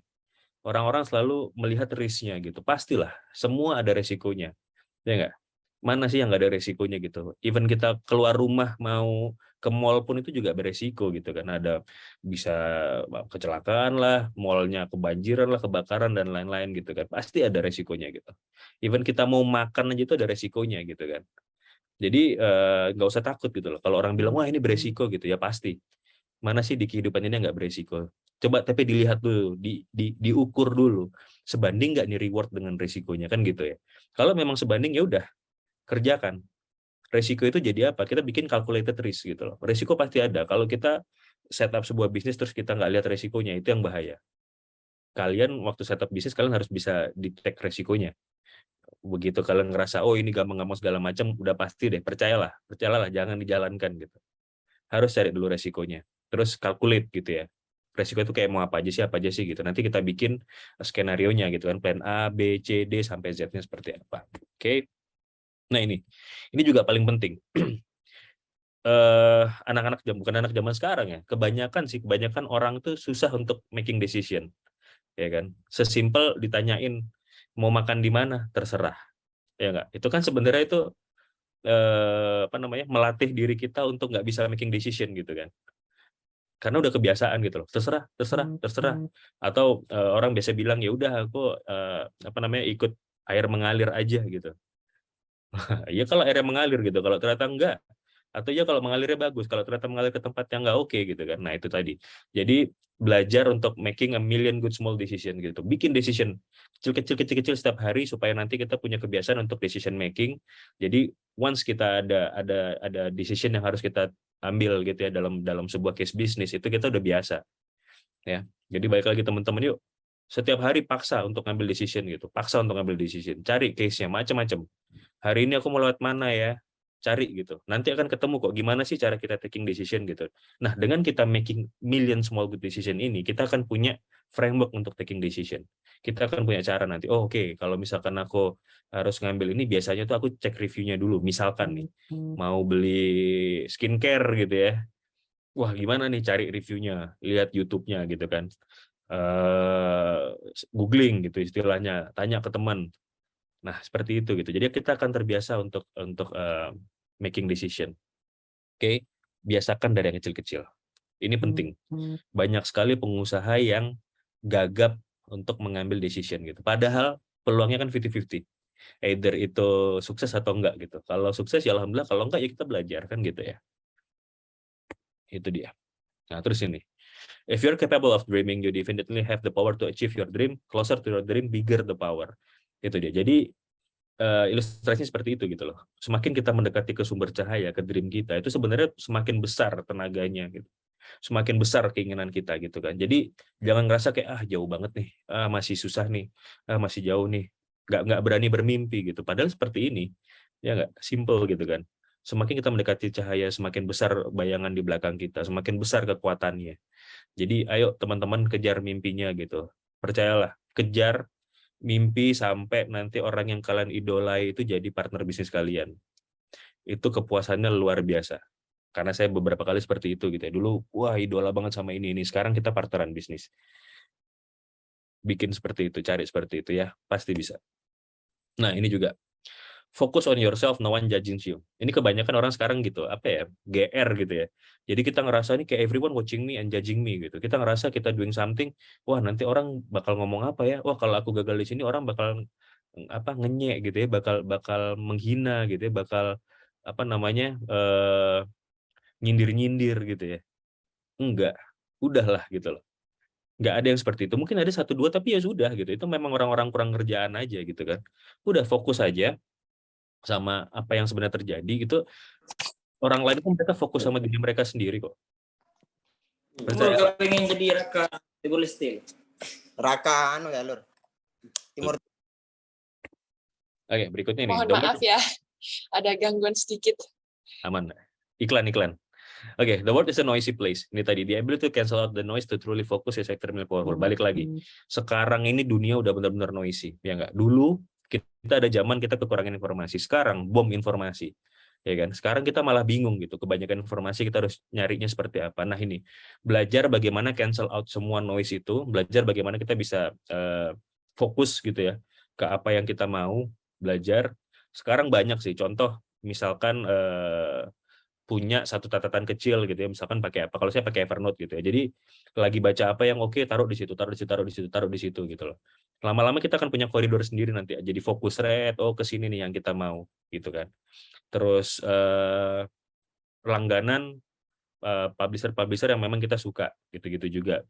Orang-orang selalu melihat risk-nya gitu. Pastilah, semua ada resikonya. Ya nggak? Mana sih yang nggak ada resikonya gitu. Even kita keluar rumah mau ke mall pun itu juga beresiko gitu kan. Ada bisa kecelakaan lah, mallnya kebanjiran lah, kebakaran dan lain-lain gitu kan. Pasti ada resikonya gitu. Even kita mau makan aja itu ada resikonya gitu kan. Jadi nggak usah takut gitu loh. Kalau orang bilang wah ini beresiko gitu ya pasti. Mana sih di kehidupan ini nggak beresiko? Coba tapi dilihat dulu, diukur dulu. Sebanding nggak nih reward dengan resikonya kan gitu ya. Kalau memang sebanding ya udah kerjakan. Resiko itu jadi apa? Kita bikin calculated risk gitu loh. Resiko pasti ada. Kalau kita setup sebuah bisnis terus kita nggak lihat resikonya, itu yang bahaya. Kalian waktu setup bisnis kalian harus bisa detect resikonya. Begitu kalian ngerasa oh ini gampang-gampang segala macam, udah pasti deh, percayalah jangan dijalankan gitu. Harus cari dulu resikonya. Terus calculate gitu ya. Resiko itu kayak mau apa aja sih gitu. Nanti kita bikin skenario-nya gitu kan, plan A, B, C, D sampai Z-nya seperti apa. Oke. Nah, ini juga paling penting. Anak-anak bukan anak zaman sekarang ya. Kebanyakan orang tuh susah untuk making decision. Ya kan? Sesimpel ditanyain mau makan di mana, terserah. Ya enggak? Itu kan sebenarnya itu melatih diri kita untuk nggak bisa making decision gitu kan. Karena udah kebiasaan gitu loh, terserah. Atau orang biasa bilang ya udah aku ikut air mengalir aja gitu. Ya kalau airnya mengalir gitu, kalau ternyata enggak, atau ya kalau mengalirnya bagus, kalau ternyata mengalir ke tempat yang enggak oke gitu kan. Nah itu tadi. Jadi belajar untuk making a million good small decision gitu. Bikin decision kecil-kecil setiap hari supaya nanti kita punya kebiasaan untuk decision making. Jadi once kita ada decision yang harus kita ambil gitu ya dalam sebuah case bisnis, itu kita udah biasa ya. Jadi balik lagi teman-teman, yuk setiap hari paksa untuk ngambil decision gitu, cari case-nya macam-macam. Hari ini aku mau lewat mana ya, cari gitu, nanti akan ketemu kok gimana sih cara kita taking decision gitu. Nah, dengan kita making million small good decision ini, kita akan punya framework untuk taking decision. Kita akan punya cara nanti, oh oke, kalau misalkan aku harus ngambil ini, biasanya tuh aku cek reviewnya dulu. Misalkan nih mau beli skincare gitu ya, wah gimana nih cari reviewnya, lihat YouTube-nya gitu kan, googling gitu istilahnya, tanya ke teman. Nah seperti itu gitu. Jadi kita akan terbiasa untuk making decision. Oke, biasakan dari yang kecil-kecil. Ini penting. Banyak sekali pengusaha yang gagap untuk mengambil decision gitu. Padahal peluangnya kan 50-50. Either itu sukses atau enggak gitu. Kalau sukses ya alhamdulillah, kalau enggak ya kita belajar kan gitu ya. Itu dia. Nah, terus ini. If you're capable of dreaming, you definitely have the power to achieve your dream. Closer to your dream, bigger the power. Itu dia. Jadi ilustrasinya seperti itu gitu loh. Semakin kita mendekati ke sumber cahaya, ke dream kita, itu sebenarnya semakin besar tenaganya gitu. Semakin besar keinginan kita gitu kan. Jadi jangan ngerasa kayak jauh banget nih, masih susah nih, masih jauh nih, nggak berani bermimpi gitu. Padahal seperti ini, ya nggak, simple gitu kan. Semakin kita mendekati cahaya, semakin besar bayangan di belakang kita, semakin besar kekuatannya. Jadi ayo teman-teman kejar mimpinya gitu. Percayalah, kejar mimpi sampai nanti orang yang kalian idolai itu jadi partner bisnis kalian. Itu kepuasannya luar biasa. Karena saya beberapa kali seperti itu gitu ya. Dulu wah idola banget sama ini. Sekarang kita partneran bisnis. Bikin seperti itu, cari seperti itu ya, pasti bisa. Nah, ini juga focus on yourself, no one judging you. Ini kebanyakan orang sekarang gitu, apa ya, GR gitu ya. Jadi kita ngerasa ini kayak everyone watching me and judging me gitu. Kita ngerasa kita doing something, wah nanti orang bakal ngomong apa ya? Wah kalau aku gagal di sini orang bakal ngenyek gitu ya, bakal menghina gitu ya, bakal nyindir-nyindir gitu ya. Enggak, udahlah gitu loh. Nggak ada yang seperti itu. Mungkin ada satu dua tapi ya sudah gitu. Itu memang orang-orang kurang kerjaan aja gitu kan. Udah fokus aja sama apa yang sebenarnya terjadi gitu. Orang lain pun mereka fokus sama diri mereka sendiri kok. Timur kalau pengen jadi Raka Timur Leste. Raka anu ya Lur. Timur. Oke, berikutnya nih. Mohon maaf ya, ada gangguan sedikit. Aman. Iklan. Oke, the world is a noisy place. Ini tadi, the ability to cancel out the noise to truly focus is extremely powerful. Balik lagi. Sekarang ini dunia udah benar-benar noisy, ya nggak? Dulu kita ada zaman kita kekurangan informasi. Sekarang bom informasi. Ya kan? Sekarang kita malah bingung gitu. Kebanyakan informasi kita harus nyarinya seperti apa. Nah, ini belajar bagaimana cancel out semua noise itu, belajar bagaimana kita bisa fokus gitu ya ke apa yang kita mau belajar. Sekarang banyak sih contoh, misalkan punya satu catatan kecil gitu ya, misalkan pakai apa, kalau saya pakai Evernote gitu ya, jadi lagi baca apa yang oke, taruh di situ gitu loh. Lama-lama kita akan punya koridor sendiri nanti, jadi fokus ke sini nih yang kita mau gitu kan. Terus langganan publisher yang memang kita suka gitu-gitu juga,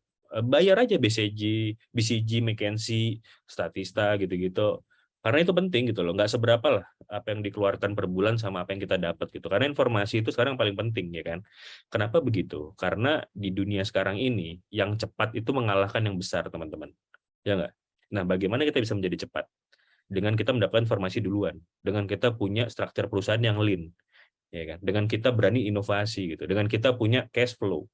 bayar aja BCG, McKinsey, Statista gitu-gitu. Karena itu penting gitu loh, nggak seberapa lah apa yang dikeluarkan per bulan sama apa yang kita dapat gitu. Karena informasi itu sekarang paling penting ya kan. Kenapa begitu? Karena di dunia sekarang ini yang cepat itu mengalahkan yang besar teman-teman. Ya nggak? Nah bagaimana kita bisa menjadi cepat? Dengan kita mendapatkan informasi duluan. Dengan kita punya struktur perusahaan yang lean. Ya kan? Dengan kita berani inovasi gitu. Dengan kita punya cash flow.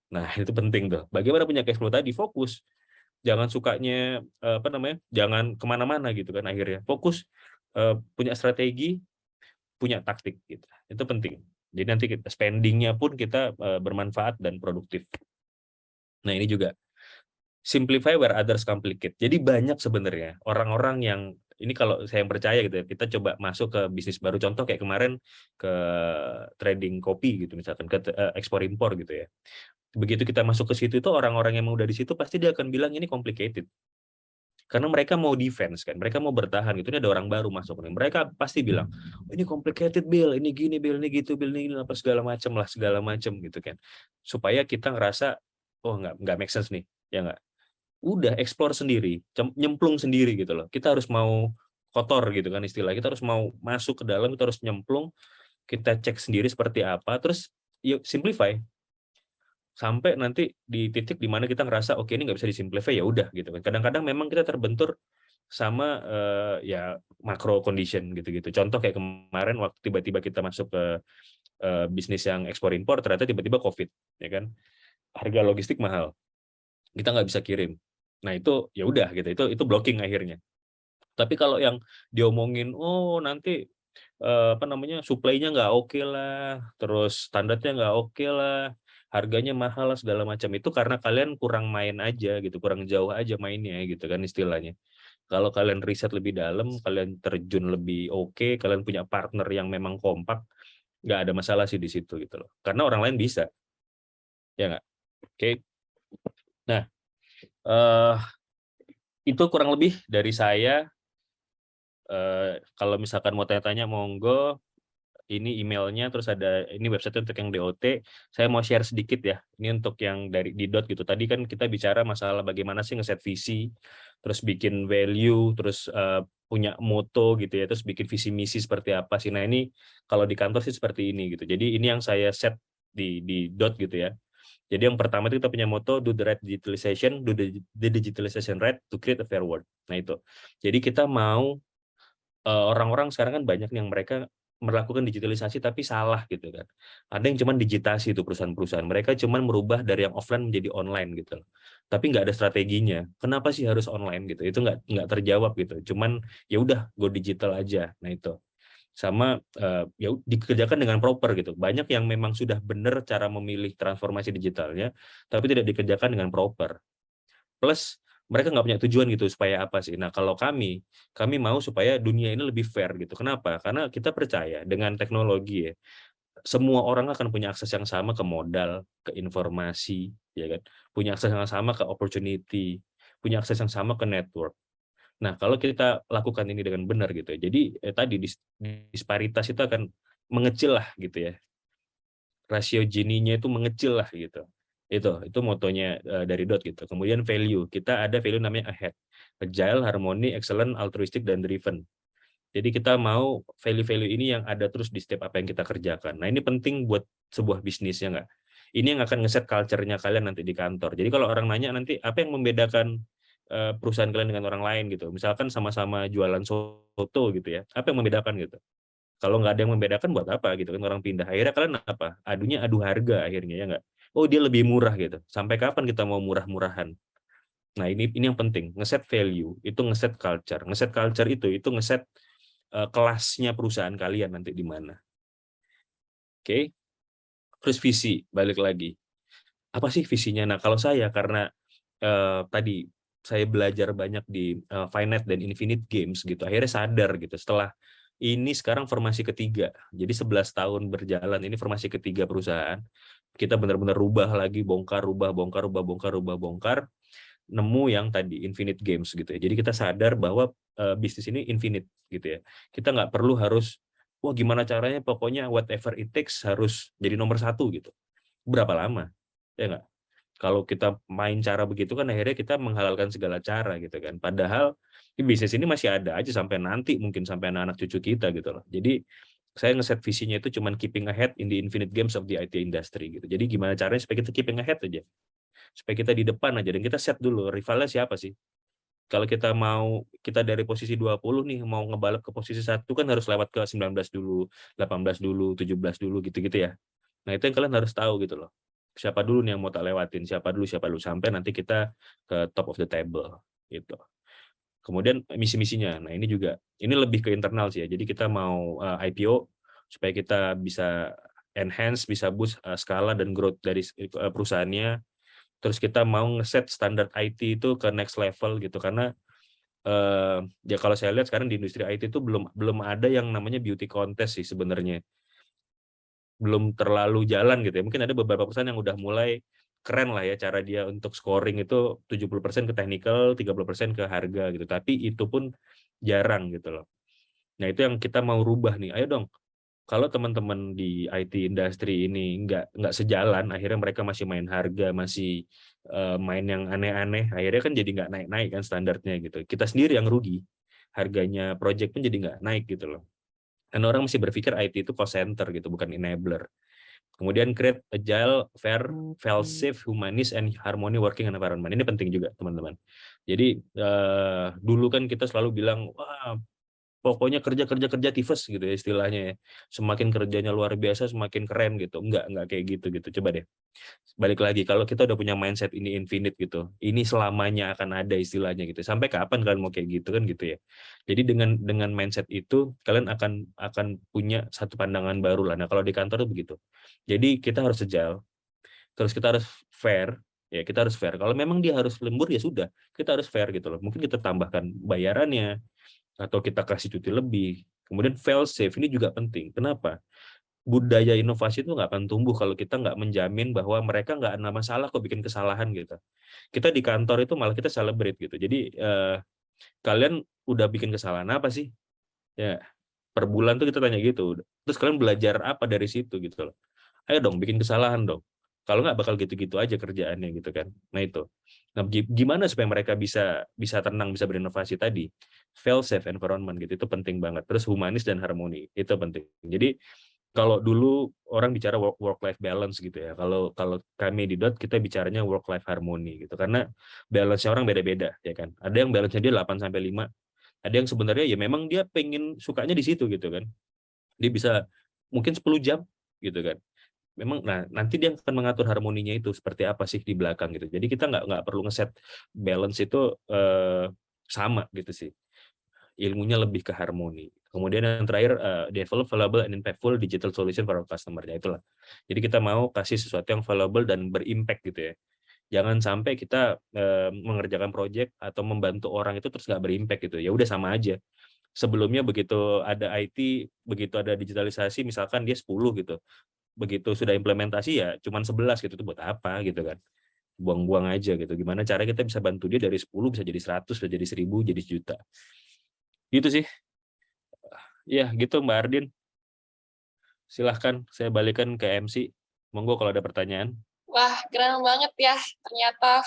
Nah, itu penting tuh. Bagaimana punya cash flow tadi? Fokus. Jangan sukanya jangan kemana-mana gitu kan akhirnya. Fokus, punya strategi, punya taktik gitu. Itu penting. Jadi nanti spendingnya pun kita bermanfaat dan produktif. Nah, ini juga simplify where others complicate. Jadi banyak sebenarnya orang-orang yang ini kalau saya yang percaya gitu ya, kita coba masuk ke bisnis baru. Contoh kayak kemarin ke trading kopi gitu misalkan, ke ekspor impor gitu ya. Begitu kita masuk ke situ itu orang-orang yang udah di situ pasti dia akan bilang ini complicated. Karena mereka mau defense kan, mereka mau bertahan gitu. Ini ada orang baru masuk nih. Mereka pasti bilang, oh, ini complicated Bill, ini gini Bill, ini gitu Bill, ini apa segala macam gitu kan. Supaya kita ngerasa oh nggak make sense nih, ya nggak. Udah explore sendiri, nyemplung sendiri gitu loh. Kita harus mau kotor gitu kan istilah. Kita harus mau masuk ke dalam, kita harus nyemplung, kita cek sendiri seperti apa, terus yuk simplify sampai nanti di titik di mana kita ngerasa oke ini nggak bisa disimplify ya udah gitu kan. Kadang-kadang memang kita terbentur sama ya macro condition gitu-gitu. Contoh kayak kemarin waktu tiba-tiba kita masuk ke bisnis yang ekspor impor ternyata tiba-tiba COVID ya kan. Harga logistik mahal. Kita nggak bisa kirim. Nah, itu ya udah gitu. Itu blocking akhirnya. Tapi kalau yang diomongin oh nanti supply-nya nggak oke lah, terus standarnya nggak oke lah, harganya mahal lah segala macam, itu karena kalian kurang main aja gitu, kurang jauh aja mainnya gitu kan istilahnya. Kalau kalian riset lebih dalam, kalian terjun lebih oke, kalian punya partner yang memang kompak, nggak ada masalah sih di situ gitu loh. Karena orang lain bisa, ya nggak? Oke. Nah, itu kurang lebih dari saya. Kalau misalkan mau tanya-tanya monggo, ini emailnya, terus ada ini website untuk yang DOT. Saya mau share sedikit ya, ini untuk yang dari di dot gitu. Tadi kan kita bicara masalah bagaimana sih ngeset visi, terus bikin value, terus punya moto gitu ya, terus bikin visi misi seperti apa sih. Nah, ini kalau di kantor sih seperti ini gitu. Jadi ini yang saya set di dot gitu ya. Jadi yang pertama itu kita punya moto do the right digitalization, do the digitalization right to create a fair world. Nah, itu. Jadi kita mau orang-orang sekarang kan banyak yang mereka melakukan digitalisasi tapi salah gitu kan. Ada yang cuman digitasi itu perusahaan-perusahaan. Mereka cuman merubah dari yang offline menjadi online gitu. Tapi nggak ada strateginya. Kenapa sih harus online gitu? Itu nggak terjawab gitu. Cuman ya udah go digital aja. Nah, itu. Sama ya dikerjakan dengan proper gitu. Banyak yang memang sudah benar cara memilih transformasi digitalnya, tapi tidak dikerjakan dengan proper. Plus mereka nggak punya tujuan gitu supaya apa sih. Nah, kalau kami mau supaya dunia ini lebih fair gitu. Kenapa? Karena kita percaya dengan teknologi ya, semua orang akan punya akses yang sama ke modal, ke informasi, ya kan? Punya akses yang sama ke opportunity, punya akses yang sama ke network. Nah, kalau kita lakukan ini dengan benar gitu ya. Jadi tadi disparitas itu akan mengecil lah gitu ya. Rasio Gini-nya itu mengecil lah gitu. Itu motonya dari dot gitu. Kemudian value, kita ada value namanya ahead, agile, harmoni, excellent, altruistic, dan driven. Jadi kita mau value-value ini yang ada terus di setiap apa yang kita kerjakan. Nah, ini penting buat sebuah bisnis ya nggak? Ini yang akan ngeset culture-nya kalian nanti di kantor. Jadi kalau orang nanya nanti apa yang membedakan perusahaan kalian dengan orang lain gitu. Misalkan sama-sama jualan soto gitu ya. Apa yang membedakan gitu? Kalau nggak ada yang membedakan buat apa gitu kan orang pindah. Akhirnya kalian apa? Adunya adu harga akhirnya ya nggak? Oh, dia lebih murah gitu. Sampai kapan kita mau murah-murahan? Nah, ini yang penting. Ngeset value, itu ngeset culture. Ngeset culture itu ngeset kelasnya perusahaan kalian nanti di mana. Oke. Terus visi, balik lagi. Apa sih visinya? Nah, kalau saya karena tadi saya belajar banyak di Finet dan Infinite Games gitu. Akhirnya sadar gitu setelah ini sekarang formasi ketiga. Jadi 11 tahun berjalan ini formasi ketiga perusahaan. Kita benar-benar rubah lagi, bongkar, bongkar, nemu yang tadi Infinite Games gitu ya. Jadi kita sadar bahwa bisnis ini infinite gitu ya. Kita nggak perlu harus wah gimana caranya pokoknya whatever it takes harus jadi nomor satu gitu. Berapa lama? Ya nggak? Kalau kita main cara begitu kan akhirnya kita menghalalkan segala cara gitu kan. Padahal bisnis ini masih ada aja sampai nanti mungkin sampai anak-anak cucu kita gitu loh. Jadi saya ngeset visinya itu cuman keeping ahead in the infinite games of the IT industry gitu. Jadi gimana caranya supaya kita keeping ahead aja. Supaya kita di depan aja dan kita set dulu rivalnya siapa sih. Kalau kita dari posisi 20 nih mau ngebalap ke posisi 1 kan harus lewat ke 19 dulu, 18 dulu, 17 dulu gitu-gitu ya. Nah, itu yang kalian harus tahu gitu loh. siapa dulu nih yang mau tak lewatin, siapa dulu sampai nanti kita ke top of the table gitu. Kemudian misi-misinya, nah ini lebih ke internal sih ya. Jadi kita mau IPO supaya kita bisa enhance, bisa boost skala dan growth dari perusahaannya. Terus kita mau ngeset standar IT itu ke next level gitu, karena ya kalau saya lihat sekarang di industri IT itu belum ada yang namanya beauty contest sih sebenarnya, belum terlalu jalan gitu ya. Mungkin ada beberapa perusahaan yang udah mulai keren lah ya cara dia untuk scoring itu 70% ke technical, 30% ke harga gitu. Tapi itu pun jarang gitu loh. Nah, itu yang kita mau rubah nih. Ayo dong. Kalau teman-teman di IT industri ini nggak sejalan, akhirnya mereka masih main harga, masih main yang aneh-aneh, akhirnya kan jadi nggak naik-naik kan standarnya gitu. Kita sendiri yang rugi. Harganya project pun jadi nggak naik gitu loh. Karena orang masih berpikir IT itu cost center gitu, bukan enabler. Kemudian create agile, fair, safe, humanis, and harmony working environment. Ini penting juga teman-teman. Jadi dulu kan kita selalu bilang, wah pokoknya kerja tifus gitu ya istilahnya ya. Semakin kerjanya luar biasa semakin keren gitu. Enggak kayak gitu. Coba deh. Balik lagi, kalau kita udah punya mindset ini infinite gitu, ini selamanya akan ada istilahnya gitu. Sampai kapan kalian mau kayak gitu kan gitu ya. Jadi dengan mindset itu kalian akan punya satu pandangan baru lah. Nah, kalau di kantor itu begitu. Jadi kita harus agile, terus kita harus fair, ya kita harus fair. Kalau memang dia harus lembur ya sudah, kita harus fair gitu loh. Mungkin kita tambahkan bayarannya atau kita kasih cuti lebih. Kemudian fail safe ini juga penting. Kenapa? Budaya inovasi itu nggak akan tumbuh kalau kita nggak menjamin bahwa mereka nggak ada masalah kok bikin kesalahan gitu. Kita di kantor itu malah kita celebrate gitu. Jadi kalian udah bikin kesalahan apa sih? Ya per bulan tuh kita tanya gitu. Terus kalian belajar apa dari situ gitu loh. Ayo dong bikin kesalahan dong. Kalau nggak bakal gitu-gitu aja kerjaannya gitu kan. Nah itu. Nah gimana supaya mereka bisa tenang, bisa berinovasi tadi? Fail safe environment gitu itu penting banget. Terus humanis dan harmoni itu penting. Jadi kalau dulu orang bicara work life balance gitu ya. Kalau kami di DOT kita bicaranya work life harmony gitu. Karena balance-nya orang beda-beda ya kan. Ada yang balance-nya dia 8 sampai 5. Ada yang sebenarnya ya memang dia pengen sukanya di situ gitu kan. Dia bisa mungkin 10 jam gitu kan. Memang nah nanti dia akan mengatur harmoninya itu seperti apa sih di belakang gitu. Jadi kita nggak perlu ngeset balance itu sama gitu sih. Ilmunya lebih ke harmoni. Kemudian yang terakhir develop valuable and impactful digital solution for our customer. Ya itulah. Jadi kita mau kasih sesuatu yang valuable dan berimpact gitu ya. Jangan sampai kita mengerjakan project atau membantu orang itu terus nggak berimpact gitu. Ya udah sama aja. Sebelumnya begitu ada IT, begitu ada digitalisasi misalkan dia 10 gitu. Begitu sudah implementasi ya cuman 11 gitu, itu buat apa gitu kan. Buang-buang aja gitu. Gimana cara kita bisa bantu dia dari 10 bisa jadi 100, bisa jadi 1000, jadi sejuta. Gitu sih. Ya gitu Mbak Ardin. Silahkan saya balikan ke MC. Monggo kalau ada pertanyaan. Wah, keren banget ya. Ternyata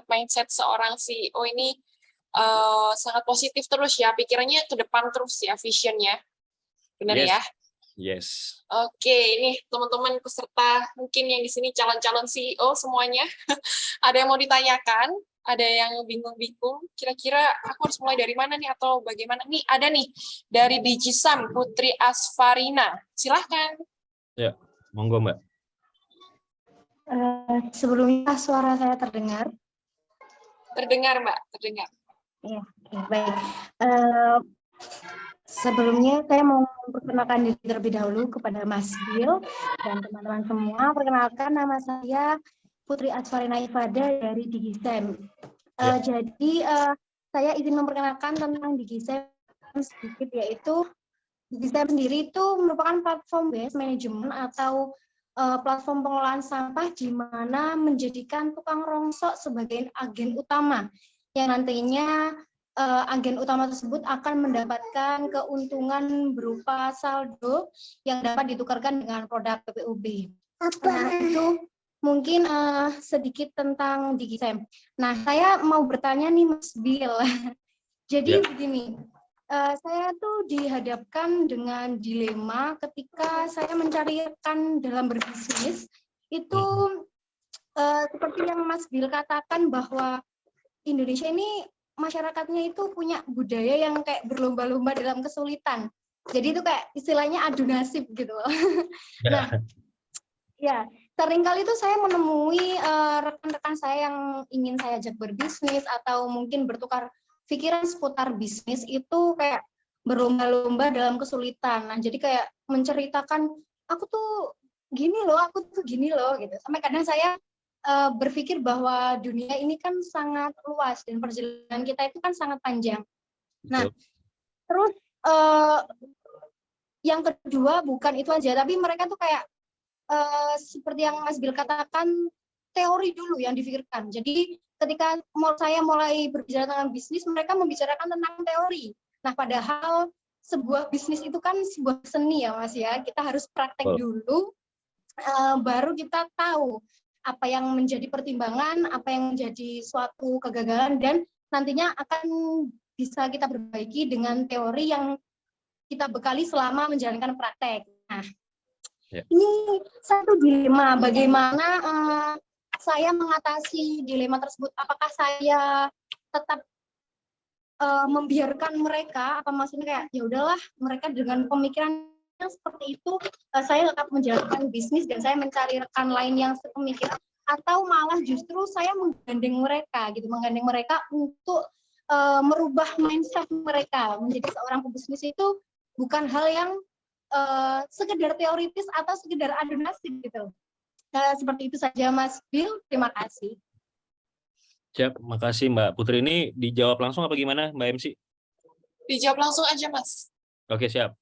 mindset seorang CEO ini sangat positif terus ya. Pikirannya ke depan terus ya, visionnya. Benar Yes. ya? Yes. Oke, ini teman-teman peserta mungkin yang di sini calon-calon CEO semuanya. Ada yang mau ditanyakan? Ada yang bingung-bingung? Kira-kira aku harus mulai dari mana nih atau bagaimana? Nih, ada nih dari Digisam, Putri Asfarina. Silahkan. Ya, monggo Mbak. Sebelumnya suara saya terdengar? Terdengar Mbak, terdengar. Ya, oke, baik. Sebelumnya saya mau memperkenalkan diri terlebih dahulu kepada Mas Bill dan teman-teman semua. Perkenalkan, nama saya Putri Asfarina Ifada dari Digisem. Jadi saya izin memperkenalkan tentang Digisem sedikit, yaitu Digisem sendiri itu merupakan platform waste management atau platform pengelolaan sampah di mana menjadikan tukang rongsok sebagai agen utama yang nantinya agen utama tersebut akan mendapatkan keuntungan berupa saldo yang dapat ditukarkan dengan produk PPUB. Nah, itu mungkin sedikit tentang Digisem. Nah, saya mau bertanya nih Mas Bill. Jadi begini, saya tuh dihadapkan dengan dilema ketika saya mencari rekan dalam berbisnis. Itu seperti yang Mas Bill katakan bahwa Indonesia ini masyarakatnya itu punya budaya yang kayak berlomba-lomba dalam kesulitan. Jadi itu kayak istilahnya adu nasib gitu loh. Nah, ya, seringkali itu saya menemui rekan-rekan saya yang ingin saya ajak berbisnis atau mungkin bertukar pikiran seputar bisnis itu kayak berlomba-lomba dalam kesulitan. Nah, jadi kayak menceritakan aku tuh gini loh gitu. Sampai kadang saya berpikir bahwa dunia ini kan sangat luas dan perjalanan kita itu kan sangat panjang. Nah, Betul. terus yang kedua bukan itu aja, tapi mereka tuh kayak seperti yang Mas Bil katakan, teori dulu yang dipikirkan. Jadi ketika saya mulai berbicara tentang bisnis, mereka membicarakan tentang teori. Nah, padahal sebuah bisnis itu kan sebuah seni ya Mas ya. Kita harus praktek dulu, baru kita tahu apa yang menjadi pertimbangan, apa yang menjadi suatu kegagalan, dan nantinya akan bisa kita perbaiki dengan teori yang kita bekali selama menjalankan praktek. Nah, ini satu dilema, bagaimana saya mengatasi dilema tersebut. Apakah saya tetap membiarkan mereka, apa maksudnya kayak ya udahlah mereka dengan pemikiran seperti itu, saya tetap menjalankan bisnis dan saya mencari rekan lain yang sepemikiran, atau malah justru saya menggandeng mereka untuk merubah mindset mereka menjadi seorang pebisnis itu bukan hal yang sekedar teoritis atau sekedar adu nasib gitu. Seperti itu saja Mas Bil, terima kasih. Siap, makasih Mbak Putri. Ini dijawab langsung apa gimana Mbak MC? Dijawab langsung aja, Mas. Oke, siap.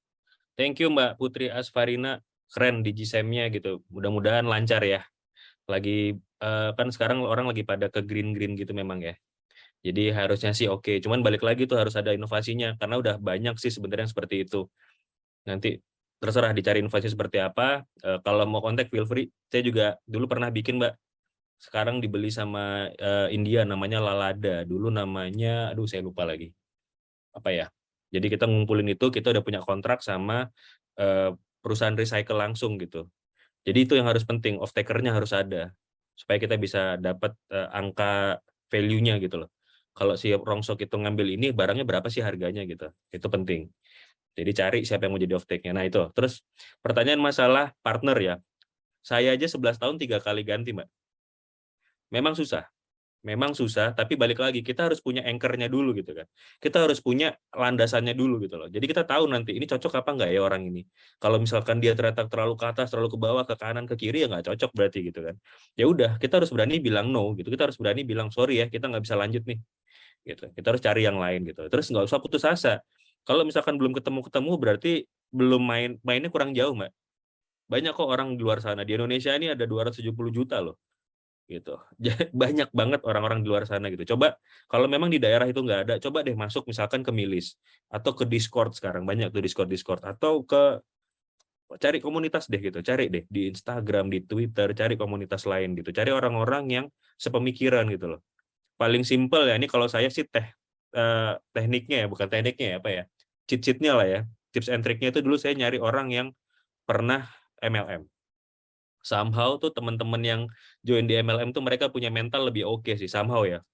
Thank you Mbak Putri Asfarina, keren di GSM-nya gitu. Mudah-mudahan lancar ya. Lagi kan sekarang orang lagi pada ke green gitu memang ya. Jadi harusnya sih oke. Cuman balik lagi tuh harus ada inovasinya karena udah banyak sih sebenarnya seperti itu. Nanti terserah dicari inovasi seperti apa. Kalau mau kontak feel free. Saya juga dulu pernah bikin Mbak. Sekarang dibeli sama India namanya Lalada. Dulu namanya aduh saya lupa lagi. Apa ya? Jadi kita ngumpulin itu, kita udah punya kontrak sama perusahaan recycle langsung gitu. Jadi itu yang harus penting, off takernya harus ada supaya kita bisa dapat angka value-nya gitu loh. Kalau si Rongsok itu ngambil ini barangnya berapa sih harganya gitu. Itu penting. Jadi cari siapa yang mau jadi off take-nya. Nah itu. Terus pertanyaan masalah partner ya. Saya aja 11 tahun 3 kali ganti, Mbak. Memang susah, tapi balik lagi kita harus punya anchor-nya dulu gitu kan. Kita harus punya landasannya dulu gitu loh. Jadi kita tahu nanti ini cocok apa enggak ya orang ini. Kalau misalkan dia ternyata terlalu ke atas, terlalu ke bawah, ke kanan, ke kiri ya nggak cocok berarti gitu kan. Ya udah, kita harus berani bilang no gitu. Kita harus berani bilang sorry ya, kita nggak bisa lanjut nih. Gitu. Kita harus cari yang lain gitu. Terus nggak usah putus asa. Kalau misalkan belum ketemu berarti belum mainnya kurang jauh, Mbak. Banyak kok orang di luar sana. Di Indonesia ini ada 270 juta loh. Gitu. Banyak banget orang-orang di luar sana gitu. Coba kalau memang di daerah itu nggak ada, coba deh masuk misalkan ke Milis atau ke Discord sekarang banyak tuh Discord atau ke cari komunitas deh gitu, cari deh di Instagram, di Twitter, cari komunitas lain gitu, cari orang-orang yang sepemikiran gitu loh. Paling simpel ya ini kalau saya sih tekniknya ya, bukan tekniknya ya apa ya, cheat-sheetnya lah ya, tips and triknya itu dulu saya nyari orang yang pernah MLM. Somehow tuh teman-teman yang join di MLM tuh mereka punya mental lebih oke sih somehow ya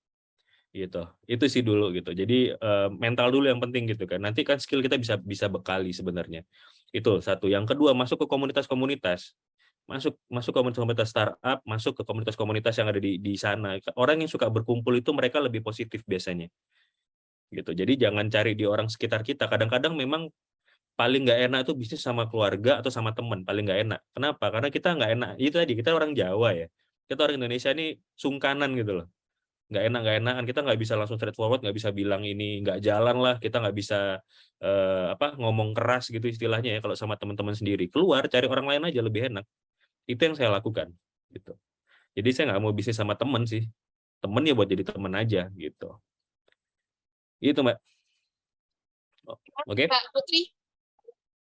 gitu. Itu sih dulu gitu. Jadi mental dulu yang penting gitu kan. Nanti kan skill kita bisa bekali sebenarnya. Itu satu. Yang kedua masuk ke komunitas-komunitas. Masuk komunitas startup, masuk ke komunitas-komunitas yang ada di sana. Orang yang suka berkumpul itu mereka lebih positif biasanya. Gitu. Jadi jangan cari di orang sekitar kita. Kadang-kadang memang paling nggak enak itu bisnis sama keluarga atau sama teman, paling nggak enak. Kenapa? Karena kita nggak enak. Itu tadi, kita orang Jawa ya. Kita orang Indonesia ini sungkanan gitu loh. Nggak enakan. Kita nggak bisa langsung straightforward, nggak bisa bilang ini nggak jalan lah. Kita nggak bisa ngomong keras gitu istilahnya ya kalau sama teman-teman sendiri. Keluar, cari orang lain aja lebih enak. Itu yang saya lakukan. Gitu. Jadi saya nggak mau bisnis sama teman sih. Temen ya buat jadi teman aja gitu. Itu Mbak. Oke. Mbak Putri,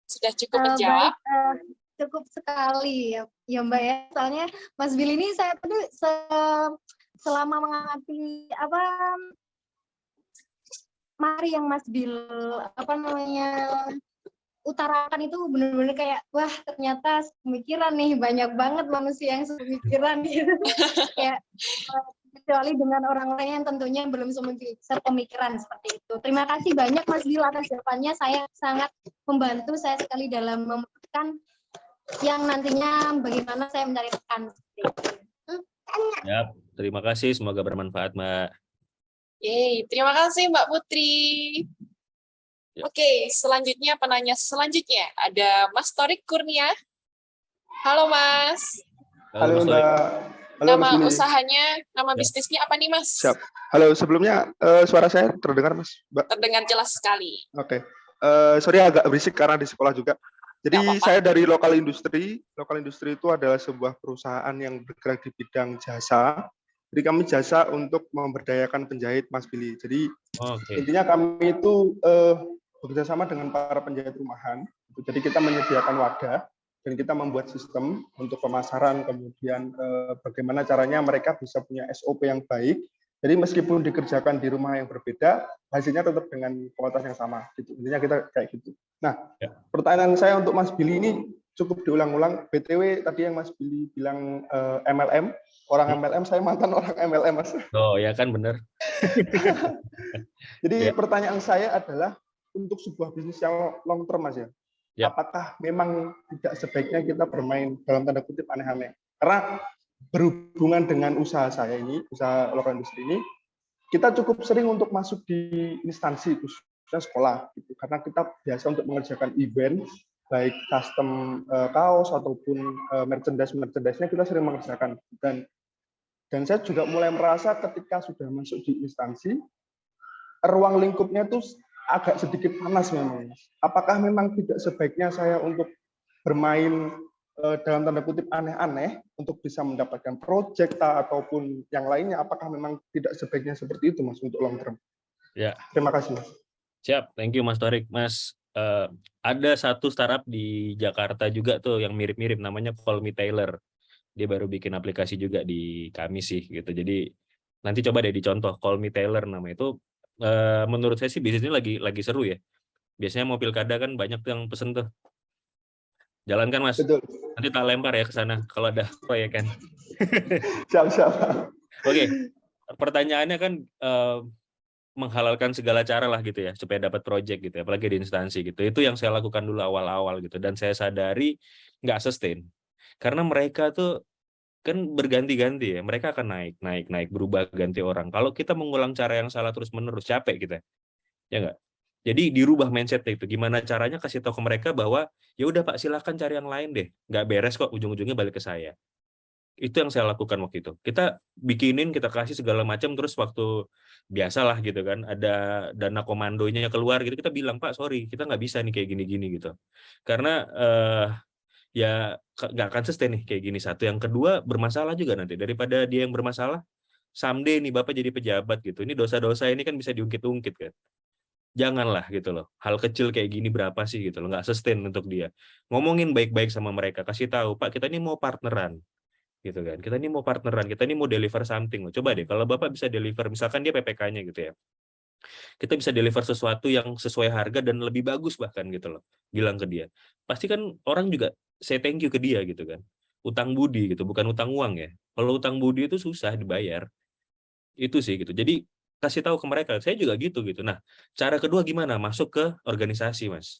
sudah cukup menjawab. Baik, cukup sekali ya Mbak ya. Soalnya Mas Bil ini saya tuh selama mengamati mari yang Mas Bil utarakan itu benar-benar kayak wah ternyata pemikiran nih, banyak banget manusia yang sepemikiran gitu. Kayak kecuali dengan orang lain yang tentunya belum sepemikiran seperti itu. Terima kasih banyak Mas Bil atas jawabannya. Saya sangat membantu saya sekali dalam memutuskan yang nantinya bagaimana saya mencari rekan. Ya, terima kasih. Semoga bermanfaat, Mbak. Yeay, terima kasih Mbak Putri. Ya. Oke, selanjutnya penanya selanjutnya ada Mas Torik Kurnia. Halo Mas. Halo, Mas Halo Torik. Mbak. Halo Mas Nama Billy. usahanya, nama Ya. bisnisnya apa nih Mas? Siap. Halo, sebelumnya suara saya terdengar Mas, Mbak? Terdengar jelas sekali. Oke. Sorry agak berisik karena di sekolah juga. Jadi Nggak apa-apa. saya dari Lokal Industri. Lokal Industri itu adalah sebuah perusahaan yang bergerak di bidang jasa. Jadi kami jasa untuk memberdayakan penjahit Mas Billy. Jadi Oke. intinya kami itu bekerja sama dengan para penjahit rumahan. Jadi kita menyediakan wadah dan kita membuat sistem untuk pemasaran, kemudian bagaimana caranya mereka bisa punya SOP yang baik. Jadi meskipun dikerjakan di rumah yang berbeda, hasilnya tetap dengan kualitas yang sama. Gitu. Intinya kita kayak gitu. Nah, pertanyaan saya untuk Mas Billy ini cukup diulang-ulang. BTW tadi yang Mas Billy bilang MLM, orang MLM, saya mantan orang MLM Mas. Oh ya kan bener. Jadi Ya. pertanyaan saya adalah untuk sebuah bisnis yang long term Mas ya. Ya. Apakah memang tidak sebaiknya kita bermain dalam tanda kutip aneh-aneh? Karena berhubungan dengan usaha saya ini, usaha lokal industri ini, kita cukup sering untuk masuk di instansi khususnya sekolah, gitu. Karena kita biasa untuk mengerjakan event, baik custom kaos ataupun merchandise-nya kita sering mengerjakan. Dan saya juga mulai merasa ketika sudah masuk di instansi, ruang lingkupnya tuh agak sedikit panas memang. Apakah memang tidak sebaiknya saya untuk bermain dalam tanda kutip aneh-aneh untuk bisa mendapatkan proyek ataupun yang lainnya? Apakah memang tidak sebaiknya seperti itu Mas untuk long term? Ya. Terima kasih Mas. Siap, thank you Mas Torik. Mas, ada satu startup di Jakarta juga tuh yang mirip-mirip, namanya Call Me Taylor. Dia baru bikin aplikasi juga di kami sih gitu. Jadi nanti coba deh dicontoh Call Me Taylor nama itu. Menurut saya sih bisnisnya lagi seru ya. Biasanya mau pilkada kan banyak tuh yang pesen tuh. Jalan kan Mas? Betul. Nanti tak lempar ya ke sana kalau ada proyek kan. Siap. Oke. Pertanyaannya kan menghalalkan segala cara lah gitu ya supaya dapat proyek gitu ya, apalagi di instansi gitu. Itu yang saya lakukan dulu awal-awal gitu, dan saya sadari nggak sustain. Karena mereka tuh kan berganti-ganti ya, mereka akan naik, berubah ganti orang. Kalau kita mengulang cara yang salah terus-menerus, capek kita. Ya nggak? Jadi dirubah mindset itu. Gimana caranya kasih tahu ke mereka bahwa ya udah Pak, silakan cari yang lain deh. Nggak beres kok, ujung-ujungnya balik ke saya. Itu yang saya lakukan waktu itu. Kita bikinin, kita kasih segala macam, terus waktu biasalah gitu kan, ada dana komandonya keluar gitu, kita bilang, Pak, sorry, kita nggak bisa nih kayak gini-gini gitu. Karena ya nggak akan sustain nih kayak gini. Satu, yang kedua bermasalah juga nanti. Daripada dia yang bermasalah, someday nih Bapak jadi pejabat gitu. Ini dosa-dosa ini kan bisa diungkit-ungkit kan. Janganlah gitu loh. Hal kecil kayak gini berapa sih gitu loh, nggak sustain untuk dia. Ngomongin baik-baik sama mereka, kasih tahu, Pak, kita ini mau partneran. Gitu kan. Kita ini mau partneran, kita ini mau deliver something loh. Coba deh kalau Bapak bisa deliver, misalkan dia PPK-nya gitu ya. Kita bisa deliver sesuatu yang sesuai harga dan lebih bagus bahkan gitu loh. Bilang ke dia. Pasti kan orang juga say thank you ke dia gitu kan. Utang budi gitu, bukan utang uang ya. Kalau utang budi itu susah dibayar. Itu sih gitu. Jadi kasih tahu ke mereka, saya juga gitu. Nah, cara kedua gimana? Masuk ke organisasi, Mas.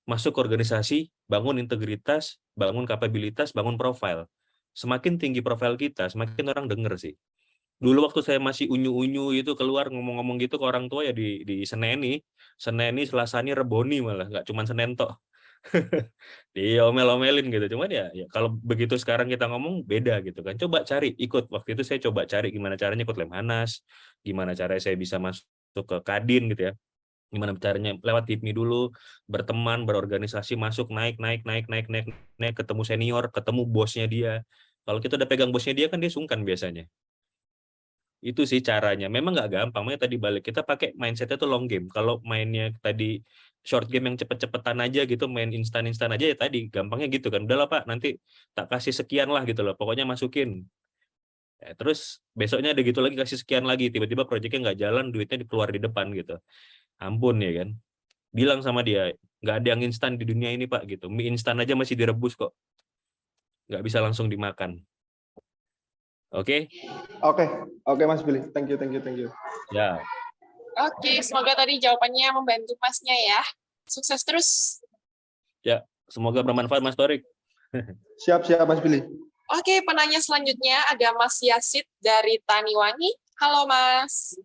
Masuk ke organisasi, bangun integritas, bangun kapabilitas, bangun profil. Semakin tinggi profil kita, semakin orang denger sih. Dulu waktu saya masih unyu-unyu itu keluar ngomong-ngomong gitu ke orang tua ya di Seneni, Selasani, Reboni malah, nggak cuma Senen tok. Diomel-omelin gitu. Cuman ya kalau begitu sekarang kita ngomong beda gitu kan. Coba cari, ikut. Waktu itu saya coba cari gimana caranya ikut Lemhanas, gimana caranya saya bisa masuk ke Kadin gitu ya. Gimana caranya lewat HIPMI dulu, berteman, berorganisasi, masuk, naik, ketemu senior, ketemu bosnya dia. Kalau kita udah pegang bosnya dia kan dia sungkan biasanya. Itu sih caranya. Memang nggak gampang, makanya tadi balik kita pakai mindsetnya tuh long game. Kalau mainnya tadi short game yang cepet-cepetan aja gitu, main instan-instan aja ya tadi gampangnya gitu kan. Udahlah Pak, nanti tak kasih sekian lah gitu loh. Pokoknya masukin. Ya, terus besoknya ada gitu lagi kasih sekian lagi, tiba-tiba proyeknya nggak jalan, duitnya dikeluar di depan gitu. Ampun ya kan. Bilang sama dia, nggak ada yang instan di dunia ini Pak gitu. Mie instan aja masih direbus kok. Nggak bisa langsung dimakan. Oke? Oke Mas Billy. Thank you. Ya. Oke, semoga tadi jawabannya membantu Masnya ya. Sukses terus. Ya, semoga bermanfaat Mas Torik. Siap Mas Billy. Oke, penanya selanjutnya ada Mas Yasid dari Taniwangi. Halo Mas.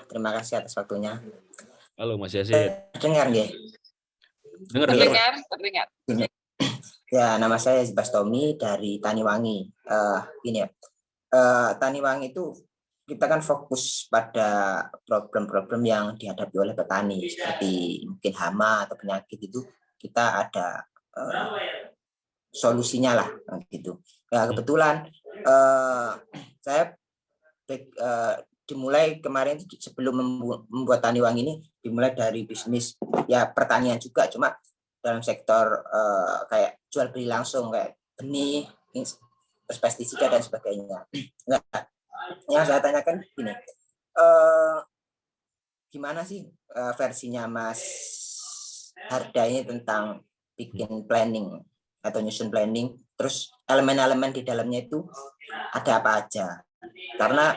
Terima kasih atas waktunya. Halo Mas Yasid. Dengar nggih? Dengar. Terdengar. Ya, nama saya Bas Tommy dari Taniwangi. Ini ya, Taniwangi itu kita kan fokus pada problem-problem yang dihadapi oleh petani seperti mungkin hama atau penyakit itu kita ada solusinya lah gitu. Ya kebetulan saya dimulai kemarin sebelum membuat Taniwangi ini dimulai dari bisnis ya pertanian juga, cuma dalam sektor kayak jual beli langsung kayak benih, terus pestisida dan sebagainya. Nah, yang saya tanyakan gini, gimana sih versinya Mas Harda ini tentang bikin planning atau nyusun planning, terus elemen-elemen di dalamnya itu ada apa aja? Karena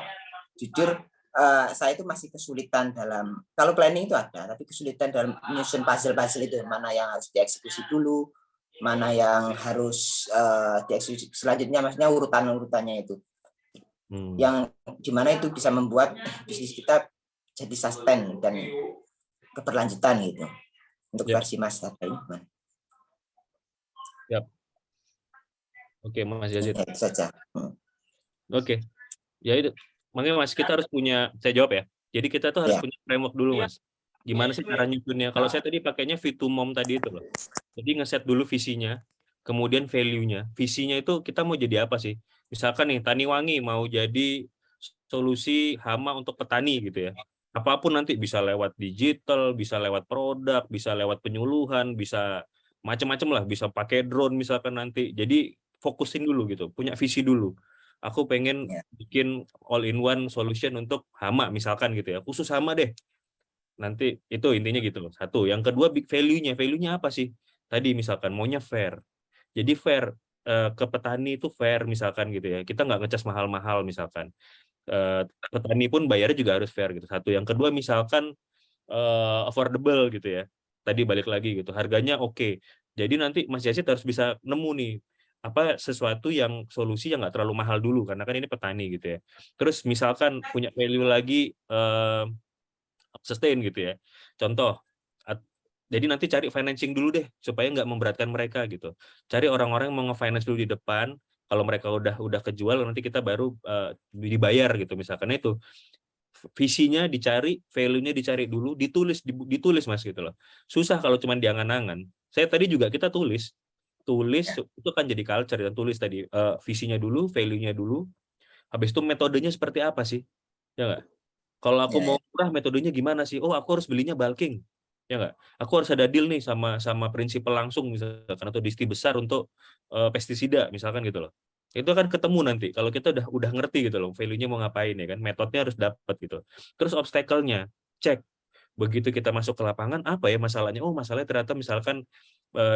jujur saya itu masih kesulitan dalam, kalau planning itu ada, tapi kesulitan dalam menyusun puzzle-puzzle itu, mana yang harus dieksekusi dulu, mana yang harus dieksekusi selanjutnya, maksudnya urutan-urutannya itu. Yang dimana itu bisa membuat bisnis kita jadi sustain dan keberlanjutan gitu. Untuk versi Mas Harda ini gimana? Oke, Mas Yazid. Ya, itu saja. Oke. Ya itu. Makanya Mas, kita harus punya, saya jawab ya. Jadi kita tuh harus punya framework dulu, Mas. Gimana sih cara nyusunnya? Kalau saya tadi pakainya V2MOM tadi itu loh. Jadi ngeset dulu visinya, kemudian value-nya. Visinya itu kita mau jadi apa sih? Misalkan nih, Taniwangi mau jadi solusi hama untuk petani gitu ya. Apapun nanti bisa lewat digital, bisa lewat produk, bisa lewat penyuluhan, bisa macam-macam lah, bisa pakai drone misalkan nanti. Jadi fokusin dulu gitu, punya visi dulu. Aku pengen bikin all-in-one solution untuk hama misalkan gitu ya, khusus hama deh. Nanti itu intinya gitu loh. Satu, yang kedua big value-nya. Value-nya apa sih? Tadi misalkan maunya fair. Jadi fair ke petani itu fair misalkan gitu ya. Kita nggak ngecas mahal-mahal misalkan. Petani pun bayarnya juga harus fair gitu. Satu, yang kedua misalkan affordable gitu ya. Tadi balik lagi gitu, harganya oke. Jadi nanti Mas Yazid harus bisa nemu nih apa sesuatu yang solusi yang nggak terlalu mahal dulu karena kan ini petani gitu ya. Terus misalkan punya value lagi sustain gitu ya. Contoh, jadi nanti cari financing dulu deh supaya nggak memberatkan mereka gitu. Cari orang-orang yang mau nge-finance dulu di depan. Kalau mereka udah kejual nanti kita baru dibayar gitu misalkan itu. Visinya dicari, value-nya dicari dulu, ditulis Mas gitu loh. Susah kalau cuma diangan-angan. Saya tadi juga kita tulis itu kan jadi culture dan tulis tadi visinya dulu, value-nya dulu. Habis itu metodenya seperti apa sih? Ya nggak? Kalau aku mau murah metodenya gimana sih? Oh, aku harus belinya bulking. Ya nggak? Aku harus ada deal nih sama prinsipal langsung misalkan atau disti besar untuk pestisida misalkan gitu loh. Itu akan ketemu nanti kalau kita udah ngerti gitu loh value-nya mau ngapain ya kan, metodenya harus dapat gitu. Terus obstacle-nya cek. Begitu kita masuk ke lapangan apa ya masalahnya? Oh, masalahnya ternyata misalkan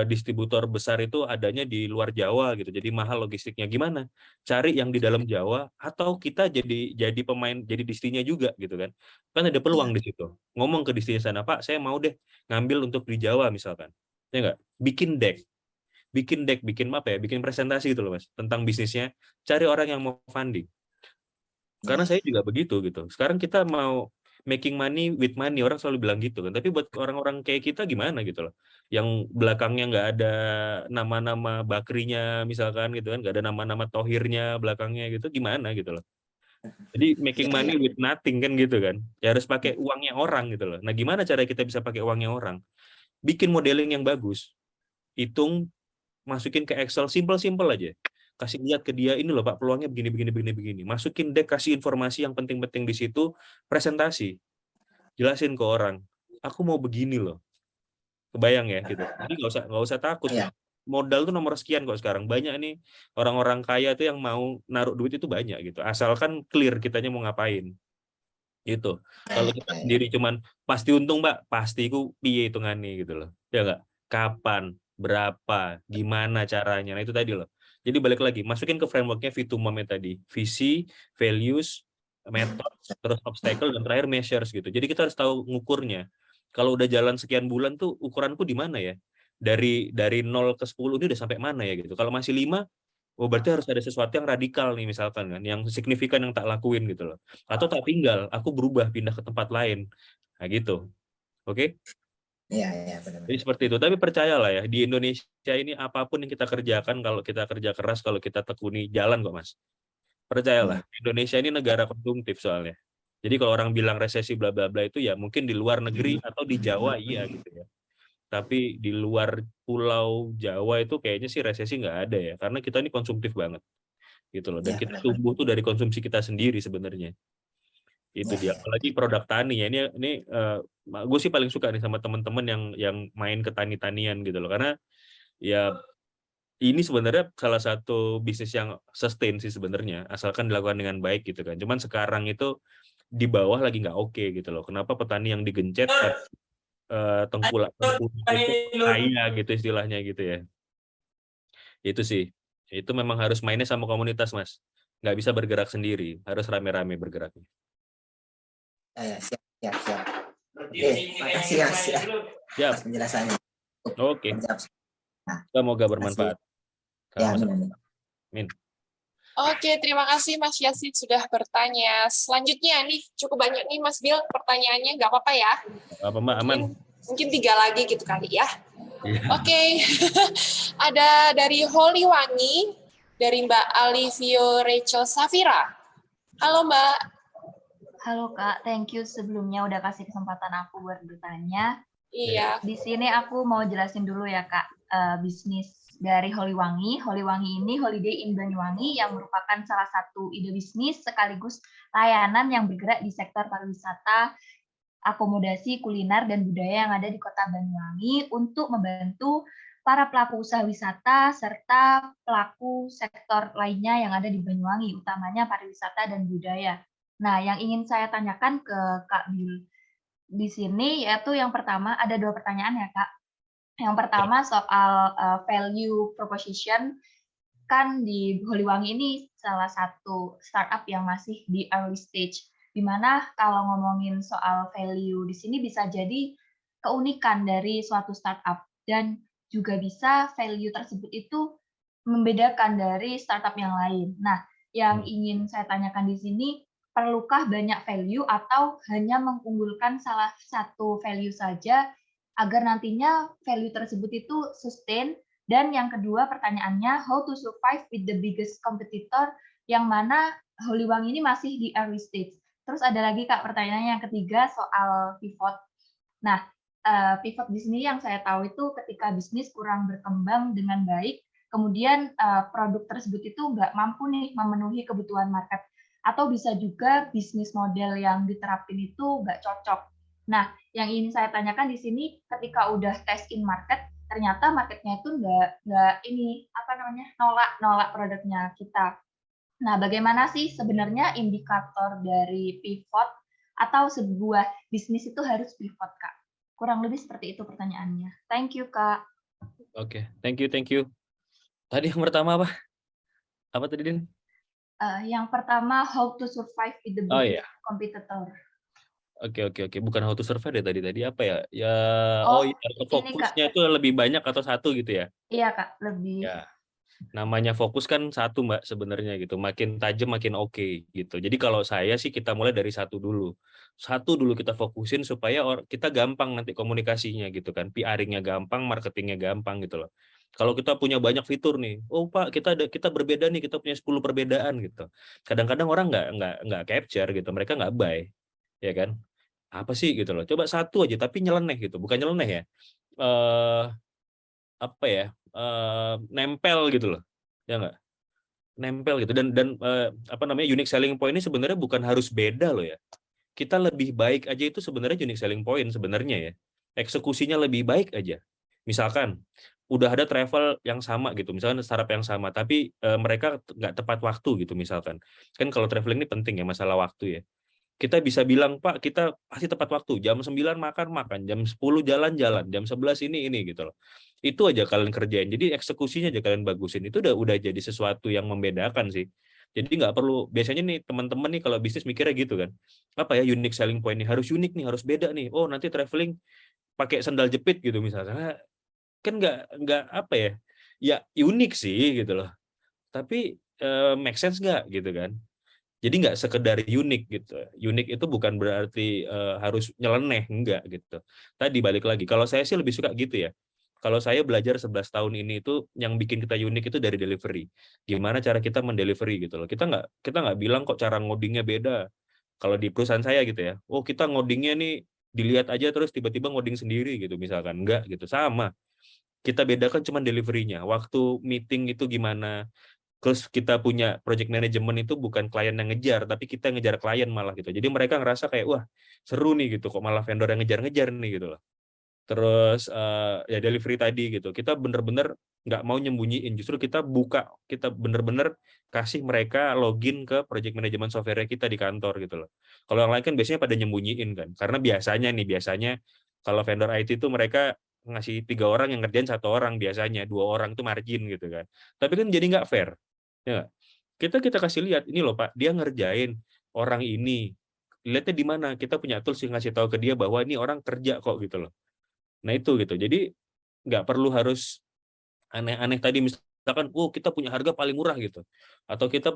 distributor besar itu adanya di luar Jawa gitu. Jadi mahal logistiknya. Gimana? Cari yang di dalam Jawa atau kita jadi pemain jadi distinya juga gitu kan. Kan ada peluang di situ. Ngomong ke distinya sana, "Pak, saya mau deh ngambil untuk di Jawa misalkan." Ya enggak? Bikin deck, bikin apa ya? Bikin presentasi gitu loh, Mas, tentang bisnisnya. Cari orang yang mau funding. Karena saya juga begitu gitu. Sekarang kita mau making money with money, orang selalu bilang gitu kan. Tapi buat orang-orang kayak kita gimana gitu loh. Yang belakangnya nggak ada nama-nama bakrinya misalkan gitu kan, nggak ada nama-nama tohirnya belakangnya gitu, gimana gitu loh. Jadi making money with nothing kan gitu kan. Ya harus pakai uangnya orang gitu loh. Nah, gimana cara kita bisa pakai uangnya orang? Bikin modeling yang bagus. Hitung, masukin ke Excel, simple aja. Kasih lihat ke dia, ini loh Pak, peluangnya begini. Masukin deck, kasih informasi yang penting-penting di situ, presentasi. Jelasin ke orang, aku mau begini loh. Kebayang ya gitu. Jadi nggak usah takut. Modal tuh nomor sekian kok sekarang. Banyak nih orang-orang kaya tuh yang mau naruh duit itu banyak gitu. Asalkan clear kitanya mau ngapain. Gitu. Kalau kita sendiri cuman pasti untung Mbak, pasti ku piye hitungannya gitu loh. Ya nggak? Kapan, berapa, gimana caranya. Nah itu tadi loh. Jadi balik lagi, masukin ke framework-nya V2MOM tadi. Visi, values, method, terus obstacle, dan terakhir measures gitu. Jadi kita harus tahu ngukurnya. Kalau udah jalan sekian bulan tuh ukuranku di mana ya? dari 0 ke 10 ini udah sampai mana ya gitu. Kalau masih 5, oh berarti harus ada sesuatu yang radikal nih misalkan kan, yang signifikan yang tak lakuin gitu loh. Atau tak tinggal, aku berubah pindah ke tempat lain. Nah gitu. Oke? Iya, benar. Jadi seperti itu. Tapi percayalah ya, di Indonesia ini apapun yang kita kerjakan, kalau kita kerja keras, kalau kita tekuni, jalan kok Mas. Percayalah, Indonesia ini negara konsumtif soalnya. Jadi kalau orang bilang resesi bla bla bla itu ya mungkin di luar negeri atau di Jawa iya gitu ya. Tapi di luar pulau Jawa itu kayaknya sih resesi nggak ada ya, karena kita ini konsumtif banget gitu loh. Dan Ya, kita benar. tumbuh tuh dari konsumsi kita sendiri sebenarnya. Itu dia. Ya. Apalagi produk tani ya. Ini gue sih paling suka nih sama teman-teman yang main ke tani-tanian gitu loh. Karena ya ini sebenarnya salah satu bisnis yang sustain sih sebenarnya, asalkan dilakukan dengan baik gitu kan. Cuman sekarang itu di bawah lagi nggak oke gitu loh. Kenapa petani yang digencet tengkulak itu kaya gitu istilahnya gitu ya. Itu sih. Itu memang harus mainnya sama komunitas Mas. Nggak bisa bergerak sendiri, harus rame-rame bergeraknya. Siap. Oke, makasih Mas ya. Siap. Atas penjelasannya. Oke. Nah, Semoga bermanfaat. Ya, Sama-sama. amin. Oke, terima kasih Mas Yasin sudah bertanya. Selanjutnya nih, cukup banyak nih Mas Bill pertanyaannya, nggak apa-apa ya? Apa Mbak, aman? Mungkin 3 lagi gitu kali ya. Iya. Oke, ada dari Holy Wangi, dari Mbak Alivio Rachel Safira. Halo Mbak. Halo Kak, thank you sebelumnya udah kasih kesempatan aku buat bertanya. Iya. Di sini aku mau jelasin dulu ya Kak, bisnis dari Holy Wangi. Holy Wangi ini Holiday in Banyuwangi yang merupakan salah satu ide bisnis sekaligus layanan yang bergerak di sektor pariwisata, akomodasi, kuliner, dan budaya yang ada di Kota Banyuwangi untuk membantu para pelaku usaha wisata serta pelaku sektor lainnya yang ada di Banyuwangi, utamanya pariwisata dan budaya. Nah, yang ingin saya tanyakan ke Kak Bill di sini yaitu yang pertama, ada 2 pertanyaan ya Kak. Yang pertama soal value proposition, kan di Holy Wangi ini salah satu startup yang masih di early stage, di mana kalau ngomongin soal value di sini bisa jadi keunikan dari suatu startup dan juga bisa value tersebut itu membedakan dari startup yang lain. Nah, yang ingin saya tanyakan di sini, perlukah banyak value atau hanya mengunggulkan salah satu value saja agar nantinya value tersebut itu sustain? Dan yang kedua pertanyaannya, how to survive with the biggest competitor, yang mana Holy Wangi ini masih di early stage. Terus ada lagi Kak pertanyaan yang ketiga soal pivot. Nah, pivot di sini yang saya tahu itu ketika bisnis kurang berkembang dengan baik, kemudian produk tersebut itu nggak mampu nih memenuhi kebutuhan market, atau bisa juga bisnis model yang diterapin itu nggak cocok. Nah, yang ingin saya tanyakan di sini, ketika udah test in market, ternyata marketnya itu nggak ini nolak produknya kita. Nah, bagaimana sih sebenarnya indikator dari pivot atau sebuah bisnis itu harus pivot, Kak? Kurang lebih seperti itu pertanyaannya. Thank you, Kak. Oke, thank you. Tadi yang pertama apa? Apa tadi, Din? Yang pertama, how to survive with the biggest competitor. Oke. Bukan how to survive deh tadi apa ya? Ya, fokusnya itu lebih banyak atau satu gitu ya? Iya, Kak, lebih. Ya. Namanya fokus kan satu Mbak sebenarnya gitu. Makin tajam makin oke gitu. Jadi kalau saya sih kita mulai dari satu dulu. Satu dulu kita fokusin supaya kita gampang nanti komunikasinya gitu kan. PR-nya gampang, marketingnya gampang gitu loh. Kalau kita punya banyak fitur nih, oh Pak kita berbeda nih, kita punya 10 perbedaan gitu. Kadang-kadang orang nggak capture gitu, mereka nggak buy, ya kan? Apa sih gitu loh? Coba satu aja tapi nyeleneh gitu, bukan nyeleneh ya. Nempel gitu loh, ya nggak? Nempel gitu dan unique selling point ini sebenarnya bukan harus beda loh ya. Kita lebih baik aja itu sebenarnya unique selling point sebenarnya ya. Eksekusinya lebih baik aja. Misalkan udah ada travel yang sama gitu, misalkan startup yang sama, tapi mereka nggak tepat waktu gitu misalkan. Kan kalau traveling ini penting ya masalah waktu ya. Kita bisa bilang, Pak, kita pasti tepat waktu. Jam 9 makan, jam 10 jalan-jalan, jam 11 ini gitu loh. Itu aja kalian kerjain. Jadi eksekusinya aja kalian bagusin. Itu udah jadi sesuatu yang membedakan sih. Jadi nggak perlu, biasanya nih teman-teman nih kalau bisnis mikirnya gitu kan. Apa ya unique selling point nih, harus unik nih, harus beda nih. Oh, nanti traveling pakai sandal jepit gitu misalnya. kan nggak apa ya, ya unik sih gitu loh, tapi make sense nggak gitu kan. Jadi nggak sekedar unik gitu. Unik itu bukan berarti harus nyeleneh, enggak gitu. Tadi balik lagi, kalau saya sih lebih suka gitu ya. Kalau saya belajar 11 tahun ini itu yang bikin kita unik itu dari delivery. Gimana cara kita mendelivery gitu loh. Kita nggak bilang kok cara ngodingnya beda. Kalau di perusahaan saya gitu ya, oh kita ngodingnya nih dilihat aja terus tiba-tiba ngoding sendiri gitu misalkan. Enggak gitu, sama. Kita bedakan cuma delivery-nya. Waktu meeting itu gimana, terus kita punya project management itu bukan klien yang ngejar, tapi kita yang ngejar klien malah gitu. Jadi mereka ngerasa kayak, wah seru nih gitu, kok malah vendor yang ngejar-ngejar nih gitu loh. Terus ya delivery tadi gitu, kita bener-bener nggak mau nyembunyiin, justru kita buka, kita bener-bener kasih mereka login ke project management software kita di kantor gitu loh. Kalau yang lain kan biasanya pada nyembunyiin kan, karena biasanya kalau vendor IT itu mereka ngasih 3 orang yang ngerjain 1 orang, biasanya 2 orang itu margin gitu kan. Tapi kan jadi nggak fair. Ya, kita kasih lihat ini loh Pak, dia ngerjain orang ini. Lihatnya di mana? Kita punya tools yang ngasih tahu ke dia bahwa ini orang kerja kok gitu loh. Nah itu gitu. Jadi nggak perlu harus aneh-aneh tadi misalkan, oh kita punya harga paling murah gitu, atau kita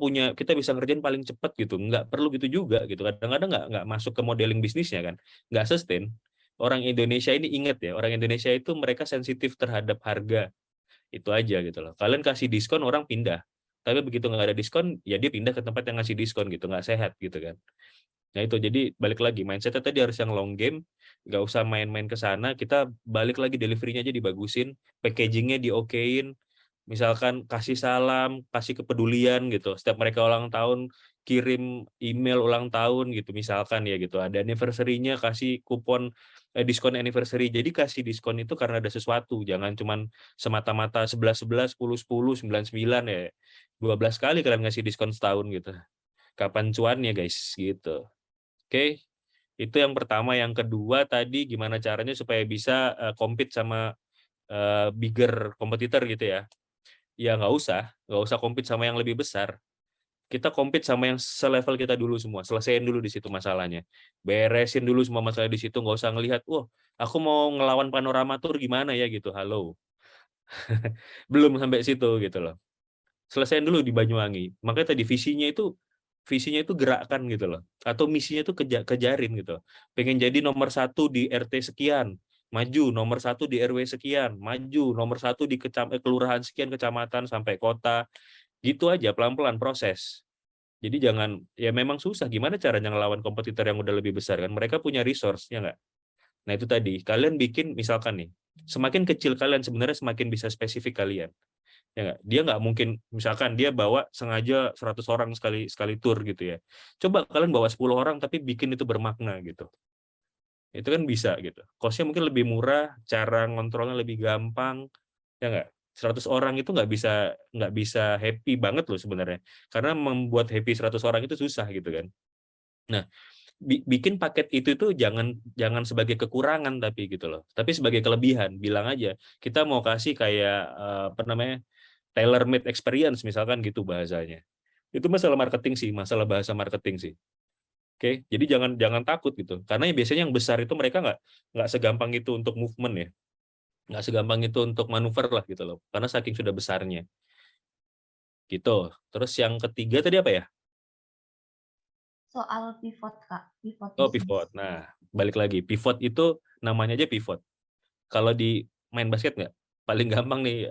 bisa ngerjain paling cepat gitu. Nggak perlu gitu juga gitu. Kadang-kadang nggak masuk ke modeling bisnisnya kan, nggak sustain. Orang Indonesia ini ingat ya, orang Indonesia itu mereka sensitif terhadap harga. Itu aja gitu loh. Kalian kasih diskon orang pindah. Tapi begitu nggak ada diskon, ya dia pindah ke tempat yang ngasih diskon gitu, nggak sehat gitu kan. Nah itu jadi balik lagi mindsetnya tadi harus yang long game, nggak usah main-main ke sana. Kita balik lagi delivery-nya aja dibagusin, packagingnya diokein, misalkan kasih salam, kasih kepedulian gitu. Setiap mereka ulang tahun kirim email ulang tahun gitu misalkan ya gitu. Ada anniversary-nya kasih kupon diskon anniversary. Jadi kasih diskon itu karena ada sesuatu, jangan cuman semata-mata 11 11 10 10 9 9 ya. 12 kali kalian ngasih diskon setahun gitu. Kapan cuannya guys gitu. Oke. Itu yang pertama. Yang kedua tadi gimana caranya supaya bisa compete sama bigger kompetitor gitu ya. Ya nggak usah compete sama yang lebih besar. Kita compete sama yang selevel kita dulu semua, selesaiin dulu di situ masalahnya, beresin dulu semua masalah di situ, nggak usah ngelihat, wah aku mau ngelawan Panorama Tour gimana ya gitu, halo, belum sampai situ gitu loh, selesaiin dulu di Banyuwangi. Makanya tadi visinya itu gerakan gitu loh, atau misinya itu kejarin gitu, pengen jadi nomor 1 di RT sekian, maju, nomor 1 di RW sekian, maju, nomor 1 di kelurahan sekian, kecamatan sampai kota. Gitu aja, pelan-pelan proses. Jadi jangan, ya memang susah gimana caranya ngelawan kompetitor yang udah lebih besar kan, mereka punya resource ya nggak. Nah itu tadi, kalian bikin misalkan nih, semakin kecil kalian sebenarnya semakin bisa spesifik kalian ya nggak. Dia nggak mungkin misalkan dia bawa sengaja 100 orang sekali tour gitu ya, coba kalian bawa 10 orang tapi bikin itu bermakna gitu, itu kan bisa gitu, costnya mungkin lebih murah, cara ngontrolnya lebih gampang ya nggak. 100 orang itu nggak bisa happy banget loh sebenarnya, karena membuat happy 100 orang itu susah gitu kan. Nah, bikin paket itu jangan sebagai kekurangan tapi gitu loh, tapi sebagai kelebihan. Bilang aja kita mau kasih kayak apa namanya, tailor made experience misalkan gitu bahasanya. Itu masalah marketing sih, masalah bahasa marketing sih. Oke, jadi jangan takut gitu, karena biasanya yang besar itu mereka nggak segampang itu untuk movement ya, nggak segampang itu untuk manuver lah gitu loh, karena saking sudah besarnya gitu. Terus yang ketiga tadi apa ya? Soal pivot, Kak. Pivot Oh, bisnis. pivot. Nah, balik lagi, pivot itu namanya aja pivot. Kalau di main basket nggak, paling gampang nih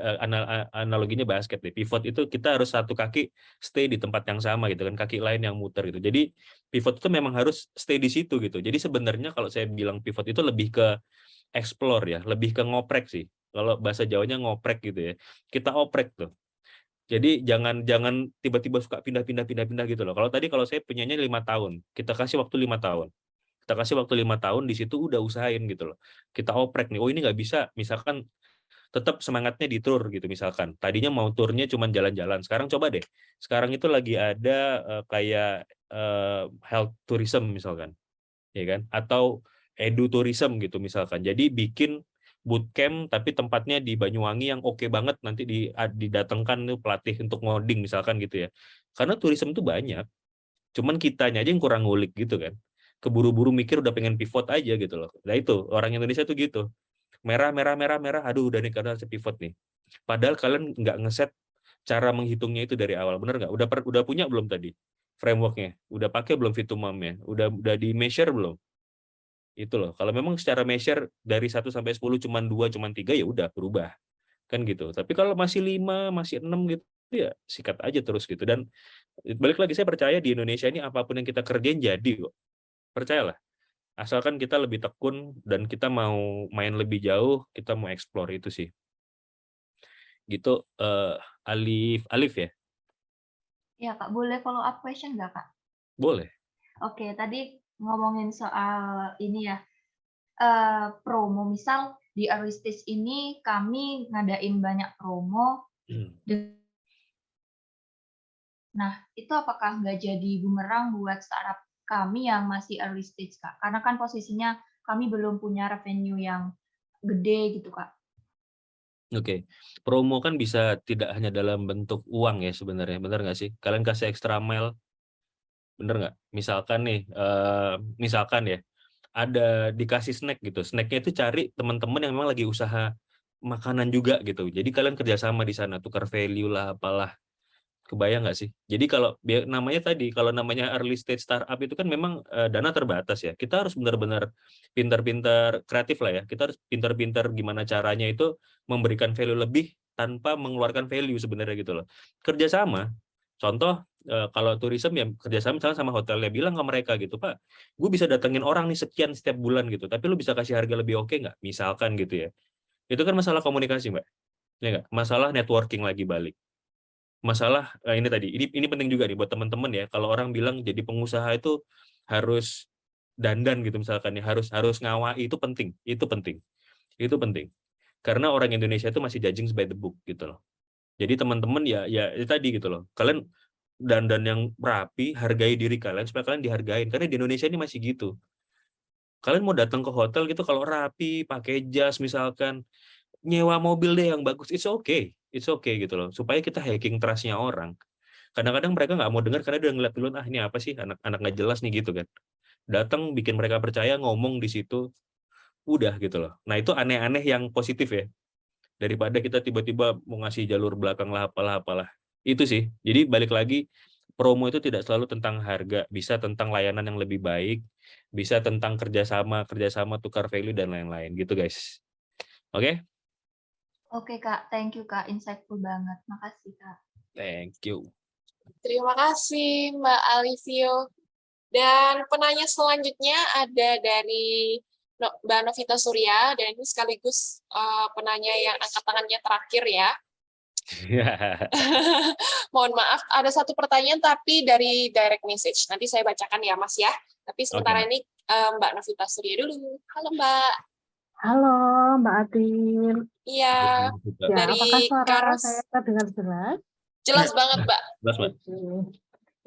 analoginya basket nih. Pivot itu kita harus satu kaki stay di tempat yang sama gitu kan, kaki lain yang muter gitu. Jadi pivot itu memang harus stay di situ gitu. Jadi sebenarnya kalau saya bilang pivot itu lebih ke explore ya, lebih ke ngoprek sih. Kalau bahasa Jawanya ngoprek gitu ya. Kita oprek tuh. Jadi jangan tiba-tiba suka pindah gitu loh. Kalau saya punyanya 5 tahun, kita kasih waktu 5 tahun. Kita kasih waktu 5 tahun, di situ udah usahain gitu loh. Kita oprek nih, oh ini nggak bisa, misalkan tetap semangatnya di tour gitu misalkan. Tadinya mau turnya cuma jalan-jalan, sekarang coba deh. Sekarang itu lagi ada kayak health tourism misalkan, ya kan? Atau edu tourism gitu misalkan. Jadi bikin bootcamp tapi tempatnya di Banyuwangi yang oke banget, nanti didatangkan tuh pelatih untuk ngoding misalkan gitu ya. Karena tourism itu banyak. Cuman kitanya aja yang kurang ngulik gitu kan. Keburu-buru mikir udah pengen pivot aja gitu loh. Nah itu orang Indonesia tuh gitu. merah, aduh udah nih karena harus pivot nih. Padahal kalian nggak ngeset cara menghitungnya itu dari awal, bener nggak? Udah punya belum tadi frameworknya? Udah pakai belum Fitumam-nya? Udah di measure belum? Itu loh. Kalau memang secara measure dari 1 sampai 10 cuman 2, cuman 3 ya udah berubah. Kan gitu. Tapi kalau masih 5, masih 6 gitu ya sikat aja terus gitu. Dan balik lagi saya percaya di Indonesia ini apapun yang kita kerjain jadi kok. Percayalah. Asalkan kita lebih tekun dan kita mau main lebih jauh, kita mau explore itu sih. Gitu Alif ya? Ya Kak, boleh follow up question nggak Kak? Boleh. Oke, tadi ngomongin soal ini ya, promo. Misal di early stage ini kami ngadain banyak promo. Nah, itu apakah nggak jadi bumerang buat startup kami yang masih early stage, Kak? Karena kan posisinya kami belum punya revenue yang gede gitu, Kak. Oke, promo kan bisa tidak hanya dalam bentuk uang ya sebenarnya, benar nggak sih? Kalian kasih extra mile, bener nggak? Misalkan nih, misalkan ya, ada dikasih snack gitu, snacknya itu cari teman-teman yang memang lagi usaha makanan juga gitu. Jadi kalian kerjasama di sana, tukar value lah, apalah. Kebayang nggak sih? Jadi kalau namanya tadi, kalau namanya early stage startup itu kan memang dana terbatas ya. Kita harus benar-benar pintar-pintar kreatif lah ya. Kita harus pintar-pintar gimana caranya itu memberikan value lebih tanpa mengeluarkan value sebenarnya gitu loh. Kerjasama, contoh kalau tourism ya kerjasama misalnya sama hotelnya bilang ke mereka gitu, Pak, gue bisa datengin orang nih sekian setiap bulan gitu, tapi lu bisa kasih harga lebih oke nggak? Misalkan gitu ya. Itu kan masalah komunikasi, Mbak. Ya nggak? Masalah networking lagi balik. Masalah ini tadi, ini penting juga nih buat teman-teman ya. Kalau orang bilang jadi pengusaha itu harus dandan gitu misalkan ya, harus ngawai, itu penting, itu penting. Karena orang Indonesia itu masih judging by the book gitu loh. Jadi teman-teman ya itu tadi gitu loh. Kalian dandan yang rapi, hargai diri kalian supaya kalian dihargain. Karena di Indonesia ini masih gitu. Kalian mau datang ke hotel gitu kalau rapi, pakai jas misalkan, nyewa mobil deh yang bagus, it's okay gitu loh, supaya kita hacking trust-nya orang. Kadang-kadang mereka nggak mau dengar karena dia ngeliat duluan, ini apa sih, anak nggak jelas nih gitu kan. Datang bikin mereka percaya, ngomong di situ, udah gitu loh. Nah itu aneh-aneh yang positif ya, daripada kita tiba-tiba mau ngasih jalur belakang lah apalah. Itu sih. Jadi balik lagi, promo itu tidak selalu tentang harga, bisa tentang layanan yang lebih baik, bisa tentang kerjasama tukar value dan lain-lain gitu guys. Oke? Oke, Kak. Thank you, Kak. Insightful banget. Makasih, Kak. Thank you. Terima kasih Mbak Alivio. Dan penanya selanjutnya ada dari Mbak Novita Surya, dan ini sekaligus penanya yang angkat tangannya terakhir ya. Mohon maaf, ada satu pertanyaan tapi dari direct message. Nanti saya bacakan ya Mas ya. Tapi sementara ini Mbak Novita Surya dulu. Halo Mbak. Halo Mbak Atin. Iya. Ya, Dari apakah suara Karos. saya terdengar jelas? Jelas banget Mbak. Jelas, Mbak.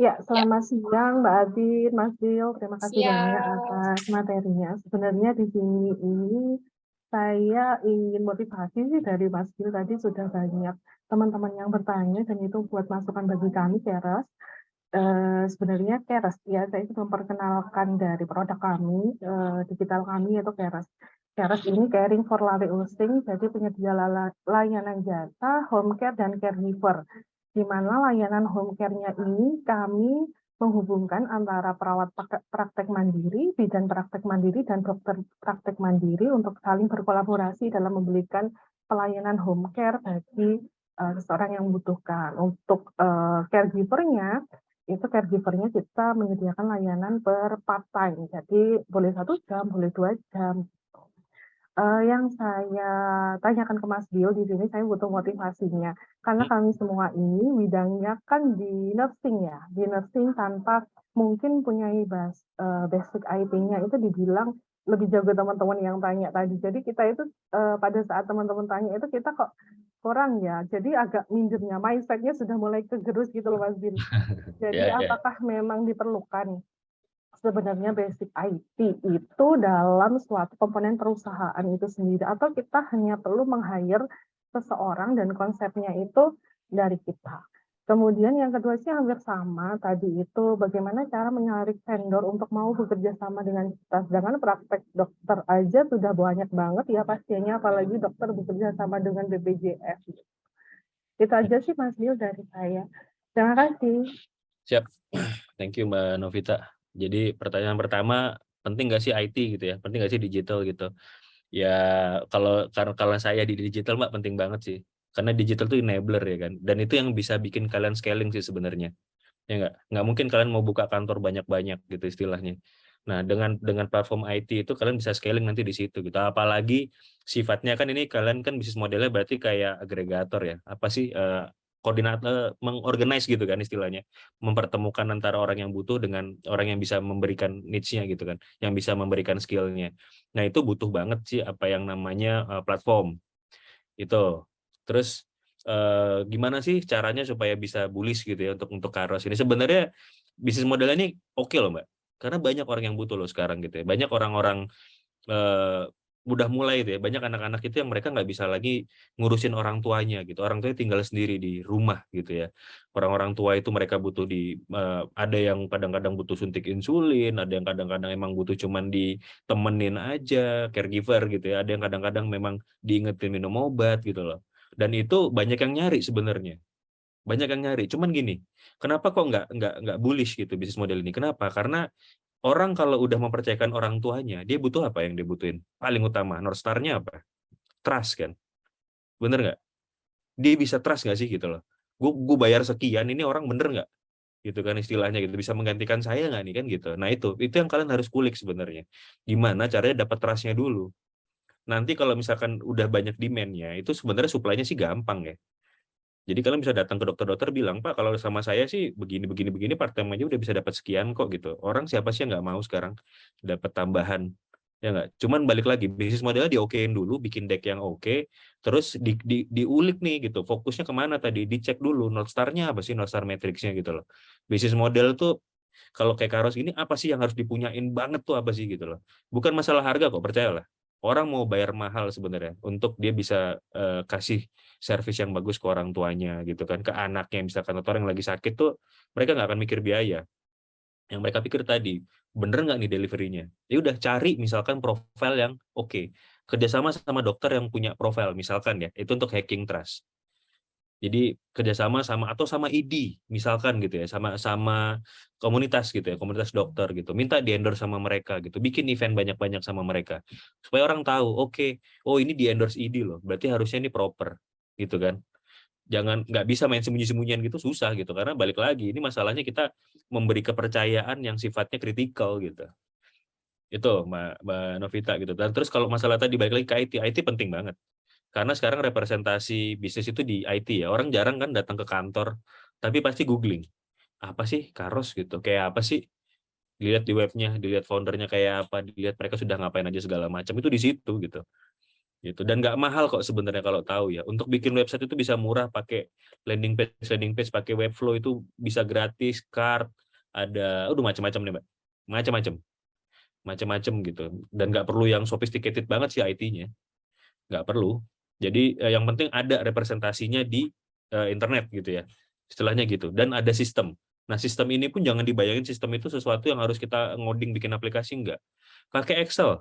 Ya, selamat siang Mbak Adin, Mas Dil. Terima kasih Siang. banyak atas materinya. Sebenarnya di sini ini saya ingin motivasi sih dari Mas Dil. Tadi sudah banyak teman-teman yang bertanya dan itu buat masukan bagi kami Keras. Sebenarnya Keras ya, saya ingin memperkenalkan dari produk kami, digital kami yaitu Keras. Keras ini caring for life hosting, jadi penyedia layanan jasa, home care dan caregiver. Di mana layanan home care-nya ini kami menghubungkan antara perawat praktek mandiri, bidan praktek mandiri, dan dokter praktek mandiri untuk saling berkolaborasi dalam memberikan pelayanan home care bagi seseorang yang membutuhkan. Untuk caregiver-nya, kita menyediakan layanan per part-time, jadi boleh 1 jam, boleh 2 jam. Yang saya tanyakan ke Mas Dio di sini, saya butuh motivasinya. Karena kami semua ini bidangnya kan di nursing ya, di nursing tanpa mungkin punya basic IT-nya itu dibilang lebih jago teman-teman yang tanya tadi. Jadi kita itu pada saat teman-teman tanya itu kita kok kurang ya, jadi agak mindernya, mindset-nya sudah mulai kegerus gitu loh Mas Dio. Jadi apakah memang diperlukan sebenarnya basic IT itu dalam suatu komponen perusahaan itu sendiri, atau kita hanya perlu meng-hire seseorang dan konsepnya itu dari kita. Kemudian yang kedua sih hampir sama tadi itu bagaimana cara menarik vendor untuk mau bekerja sama dengan kita. Sedangkan praktek dokter aja sudah banyak banget ya pasiennya, apalagi dokter bekerja sama dengan BPJS. Itu aja sih Mas Bill dari saya. Terima kasih. Siap. Thank you Mbak Novita. Jadi pertanyaan pertama, penting nggak sih IT gitu ya? Penting nggak sih digital gitu? Ya kalau saya di digital Mbak penting banget sih. Karena digital itu enabler ya kan. Dan itu yang bisa bikin kalian scaling sih sebenarnya. Ya nggak mungkin kalian mau buka kantor banyak-banyak gitu istilahnya. Nah, dengan platform IT itu kalian bisa scaling nanti di situ gitu. Apalagi sifatnya kan ini kalian kan bisnis modelnya berarti kayak agregator ya. Apa sih koordinator mengorganize gitu kan istilahnya. Mempertemukan antara orang yang butuh dengan orang yang bisa memberikan niche-nya gitu kan, yang bisa memberikan skill-nya. Nah, itu butuh banget sih apa yang namanya platform. Itu. Terus gimana sih caranya supaya bisa bullish gitu ya untuk Karos ini? Sebenarnya bisnis modelnya ini oke loh Mbak, karena banyak orang yang butuh loh sekarang gitu ya, banyak orang-orang udah mulai gitu ya, banyak anak-anak itu yang mereka nggak bisa lagi ngurusin orang tuanya gitu, orang tuanya tinggal sendiri di rumah gitu ya, orang-orang tua itu mereka butuh ada yang kadang-kadang butuh suntik insulin, ada yang kadang-kadang emang butuh cuman ditemenin aja, caregiver gitu ya, ada yang kadang-kadang memang diingetin minum obat gitu loh. Dan itu banyak yang nyari sebenarnya, banyak yang nyari. Cuman gini, kenapa kok nggak bullish gitu bisnis model ini? Kenapa? Karena orang kalau udah mempercayakan orang tuanya, dia butuh apa yang dibutuhin? Paling utama, North Star-nya apa? Trust kan? Bener nggak? Dia bisa trust nggak sih gitu loh? Gue bayar sekian, ini orang bener nggak? Gitu kan istilahnya gitu, bisa menggantikan saya nggak nih kan gitu. Nah itu yang kalian harus kulik sebenarnya. Gimana caranya dapat trust-nya dulu. Nanti kalau misalkan udah banyak demand-nya, itu sebenarnya supply-nya sih gampang ya. Jadi kalian bisa datang ke dokter-dokter bilang, Pak, kalau sama saya sih begini, part time aja udah bisa dapat sekian kok gitu. Orang siapa sih yang nggak mau sekarang dapat tambahan, ya nggak? Cuman balik lagi, bisnis modelnya diokein dulu, bikin deck yang oke, terus diulik nih gitu, fokusnya kemana tadi, dicek dulu, North Star-nya apa sih, North Star Matrix-nya gitu loh. Bisnis model tuh, kalau kayak Karos ini, apa sih yang harus dipunyain banget tuh apa sih gitu loh. Bukan masalah harga kok, percayalah. Orang mau bayar mahal sebenarnya untuk dia bisa kasih servis yang bagus ke orang tuanya gitu kan, ke anaknya misalkan, atau orang yang lagi sakit tuh mereka nggak akan mikir biaya. Yang mereka pikir tadi, bener nggak nih delivery-nya? Ya udah cari misalkan profil yang oke. Kerjasama sama dokter yang punya profil misalkan ya, itu untuk hacking trust. Jadi kerjasama sama ID misalkan gitu ya, sama komunitas gitu ya, komunitas dokter gitu, minta di endorse sama mereka gitu, bikin event banyak-banyak sama mereka supaya orang tahu, oke, oh ini di endorse ID loh, berarti harusnya ini proper gitu kan. Jangan, nggak bisa main sembunyi-sembunyian gitu, susah gitu, karena balik lagi ini masalahnya kita memberi kepercayaan yang sifatnya kritikal gitu. Itu Mbak Novita gitu. Dan terus kalau masalah tadi balik lagi ke IT penting banget. Karena sekarang representasi bisnis itu di IT ya. Orang jarang kan datang ke kantor, tapi pasti googling. Apa sih Karos gitu? Kayak apa sih? Dilihat di webnya, dilihat foundernya kayak apa, dilihat mereka sudah ngapain aja segala macam. Itu di situ gitu. Gitu. Dan nggak mahal kok sebenarnya kalau tahu ya. Untuk bikin website itu bisa murah, pakai landing page, pakai Webflow itu bisa gratis, card, ada, udah macam-macam nih Mbak. Macam-macam gitu. Dan nggak perlu yang sophisticated banget sih IT-nya. Nggak perlu. Jadi yang penting ada representasinya di internet gitu ya, istilahnya gitu, dan ada sistem. Nah sistem ini pun jangan dibayangin sistem itu sesuatu yang harus kita ngoding bikin aplikasi, enggak. Pakai Excel,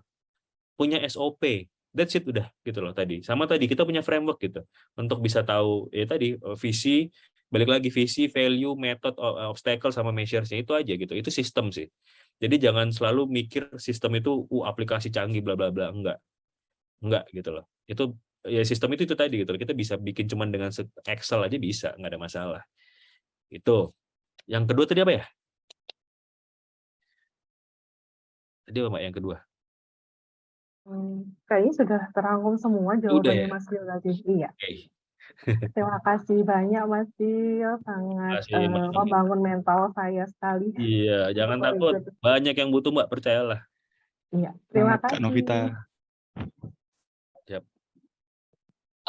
punya SOP, that's it udah gitu loh tadi. Sama tadi kita punya framework gitu untuk bisa tahu ya tadi visi, balik lagi visi, value, method, obstacle sama measures-nya itu aja gitu. Itu sistem sih. Jadi jangan selalu mikir sistem itu aplikasi canggih bla bla bla, enggak gitu loh. Itu ya sistem itu tadi gitu. Kita bisa bikin cuman dengan Excel aja bisa, nggak ada masalah. Itu. Yang kedua tadi apa ya? Tadi apa Mbak yang kedua? Kayaknya sudah terangkum semua jawabannya ya? Mas Bill tadi. Iya. Oke. Terima kasih banyak Mas Bill, sangat Makasih, Mbak. membangun mental saya sekali. Iya, jangan takut. Banyak yang butuh Mbak, percayalah. Iya, terima Semangat, Kak kasih. Novita. Siap.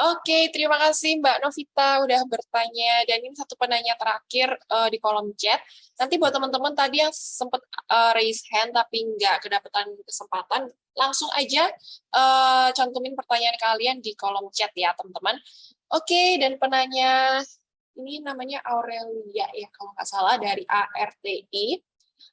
Oke, terima kasih Mbak Novita udah bertanya. Dan ini satu penanya terakhir di kolom chat. Nanti buat teman-teman tadi yang sempat raise hand tapi nggak kedapatan kesempatan, langsung aja cantumin pertanyaan kalian di kolom chat ya teman-teman. Oke, dan penanya ini namanya Aurelia ya kalau nggak salah dari ARTI.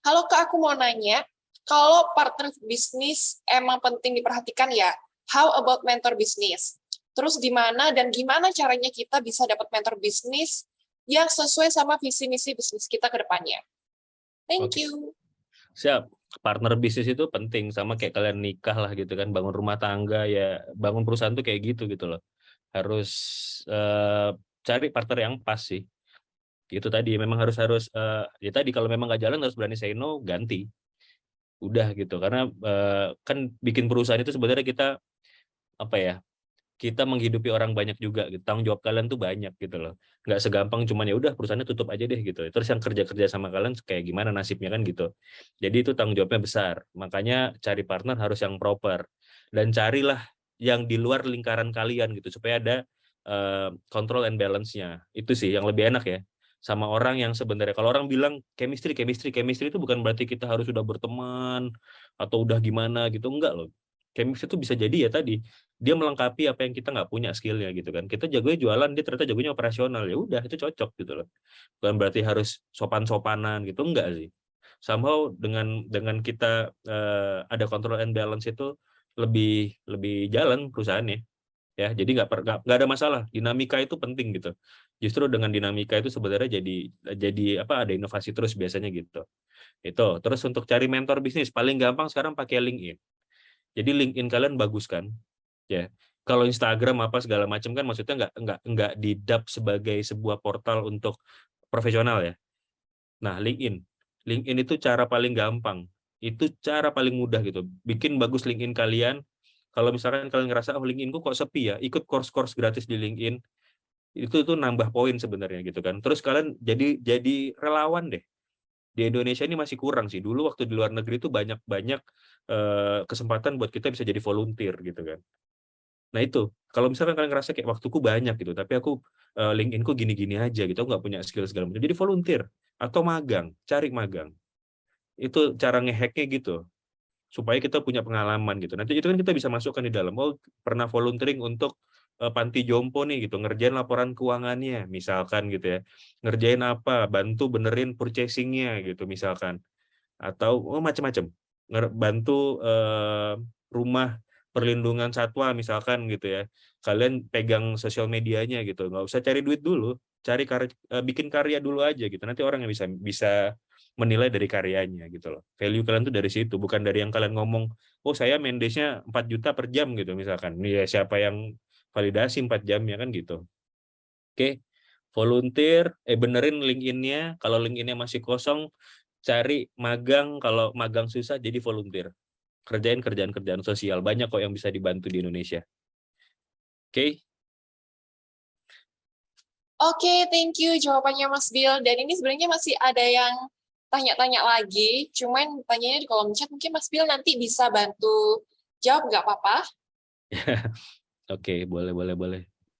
Halo Kak, aku mau nanya, kalau partner bisnis emang penting diperhatikan ya, how about mentor bisnis? Terus di mana dan gimana caranya kita bisa dapat mentor bisnis yang sesuai sama visi misi bisnis kita ke depannya? Thank Oke. you. Siap. Partner bisnis itu penting, sama kayak kalian nikah lah gitu kan, bangun rumah tangga ya, bangun perusahaan tuh kayak gitu loh. Harus cari partner yang pas sih. Itu tadi memang harus ya tadi kalau memang nggak jalan harus berani say no, ganti. Udah gitu. Karena kan bikin perusahaan itu sebenarnya kita apa ya? Kita menghidupi orang banyak juga gitu. Tanggung jawab kalian tuh banyak gitu loh. Nggak segampang cuman ya udah perusahaannya tutup aja deh gitu. Terus yang kerja sama kalian kayak gimana nasibnya kan gitu. Jadi itu tanggung jawabnya besar. Makanya cari partner harus yang proper, dan carilah yang di luar lingkaran kalian gitu supaya ada control and balance-nya. Itu sih yang lebih enak ya. Sama orang yang sebenarnya kalau orang bilang chemistry itu bukan berarti kita harus sudah berteman atau udah gimana gitu, enggak loh. Chemistry itu bisa jadi ya tadi dia melengkapi apa yang kita nggak punya skillnya gitu kan. Kita jagonya jualan, dia ternyata jagonya operasional, ya udah itu cocok gitu loh. Bukan berarti harus sopan-sopanan gitu, enggak sih. Somehow dengan kita ada control and balance itu lebih jalan perusahaannya ya. Jadi nggak ada masalah. Dinamika itu penting gitu. Justru dengan dinamika itu sebenarnya jadi apa, ada inovasi terus biasanya gitu. Itu terus untuk cari mentor bisnis paling gampang sekarang pakai LinkedIn. Jadi LinkedIn kalian bagus kan ya. Kalau Instagram apa segala macam kan maksudnya nggak didap sebagai sebuah portal untuk profesional ya. Nah, LinkedIn itu cara paling gampang, itu cara paling mudah gitu. Bikin bagus LinkedIn kalian. Kalau misalkan kalian ngerasa oh LinkedIn-ku kok sepi ya, ikut course-course gratis di LinkedIn. Itu nambah poin sebenarnya gitu kan. Terus kalian jadi relawan deh. Di Indonesia ini masih kurang sih. Dulu waktu di luar negeri itu banyak kesempatan buat kita bisa jadi volunteer gitu kan. Nah itu, kalau misalkan kalian ngerasa kayak waktuku banyak gitu, tapi aku LinkedIn-ku gini-gini aja gitu, aku nggak punya skill segala macam. Jadi volunteer atau magang, cari magang. Itu cara ngehacknya gitu, supaya kita punya pengalaman gitu. Nanti itu kan kita bisa masukkan di dalam. Oh, pernah volunteering untuk panti jompo nih gitu, ngerjain laporan keuangannya misalkan gitu ya. Ngerjain apa, bantu benerin purchasing-nya gitu misalkan. Atau macam-macam. Bantu rumah perlindungan satwa misalkan gitu ya. Kalian pegang sosial medianya gitu. Nggak usah cari duit dulu, bikin karya dulu aja gitu. Nanti orang yang bisa menilai dari karyanya gitu loh. Value kalian tuh dari situ, bukan dari yang kalian ngomong, oh saya mandace-nya 4 juta per jam gitu misalkan. Ya siapa yang validasi 4 jamnya kan gitu. Oke. Volunteer, benerin LinkedIn-nya. Kalau LinkedIn-nya masih kosong, cari magang. Kalau magang susah, jadi volunteer. Kerjain kerjaan-kerjaan sosial. Banyak kok yang bisa dibantu di Indonesia. Oke? Oke, thank you jawabannya Mas Bill. Dan ini sebenarnya masih ada yang tanya-tanya lagi, cuman tanyanya di kolom chat, mungkin Mas Bill nanti bisa bantu jawab, nggak apa-apa? Oke, boleh.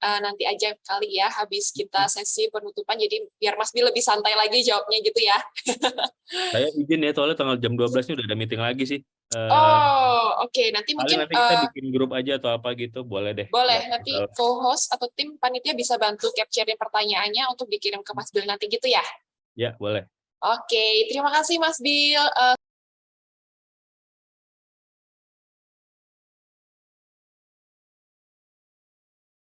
Nanti aja kali ya, habis kita sesi penutupan, jadi biar Mas Bill lebih santai lagi jawabnya gitu ya. Saya izin ya, soalnya tanggal jam 12 ini udah ada meeting lagi sih. Oke. Nanti mungkin Nanti kita bikin grup aja atau apa gitu, boleh deh. boleh, nanti co-host atau tim panitia bisa bantu capture pertanyaannya untuk dikirim ke Mas Bill nanti gitu ya? Ya, boleh. Oke, terima kasih Mas Bill.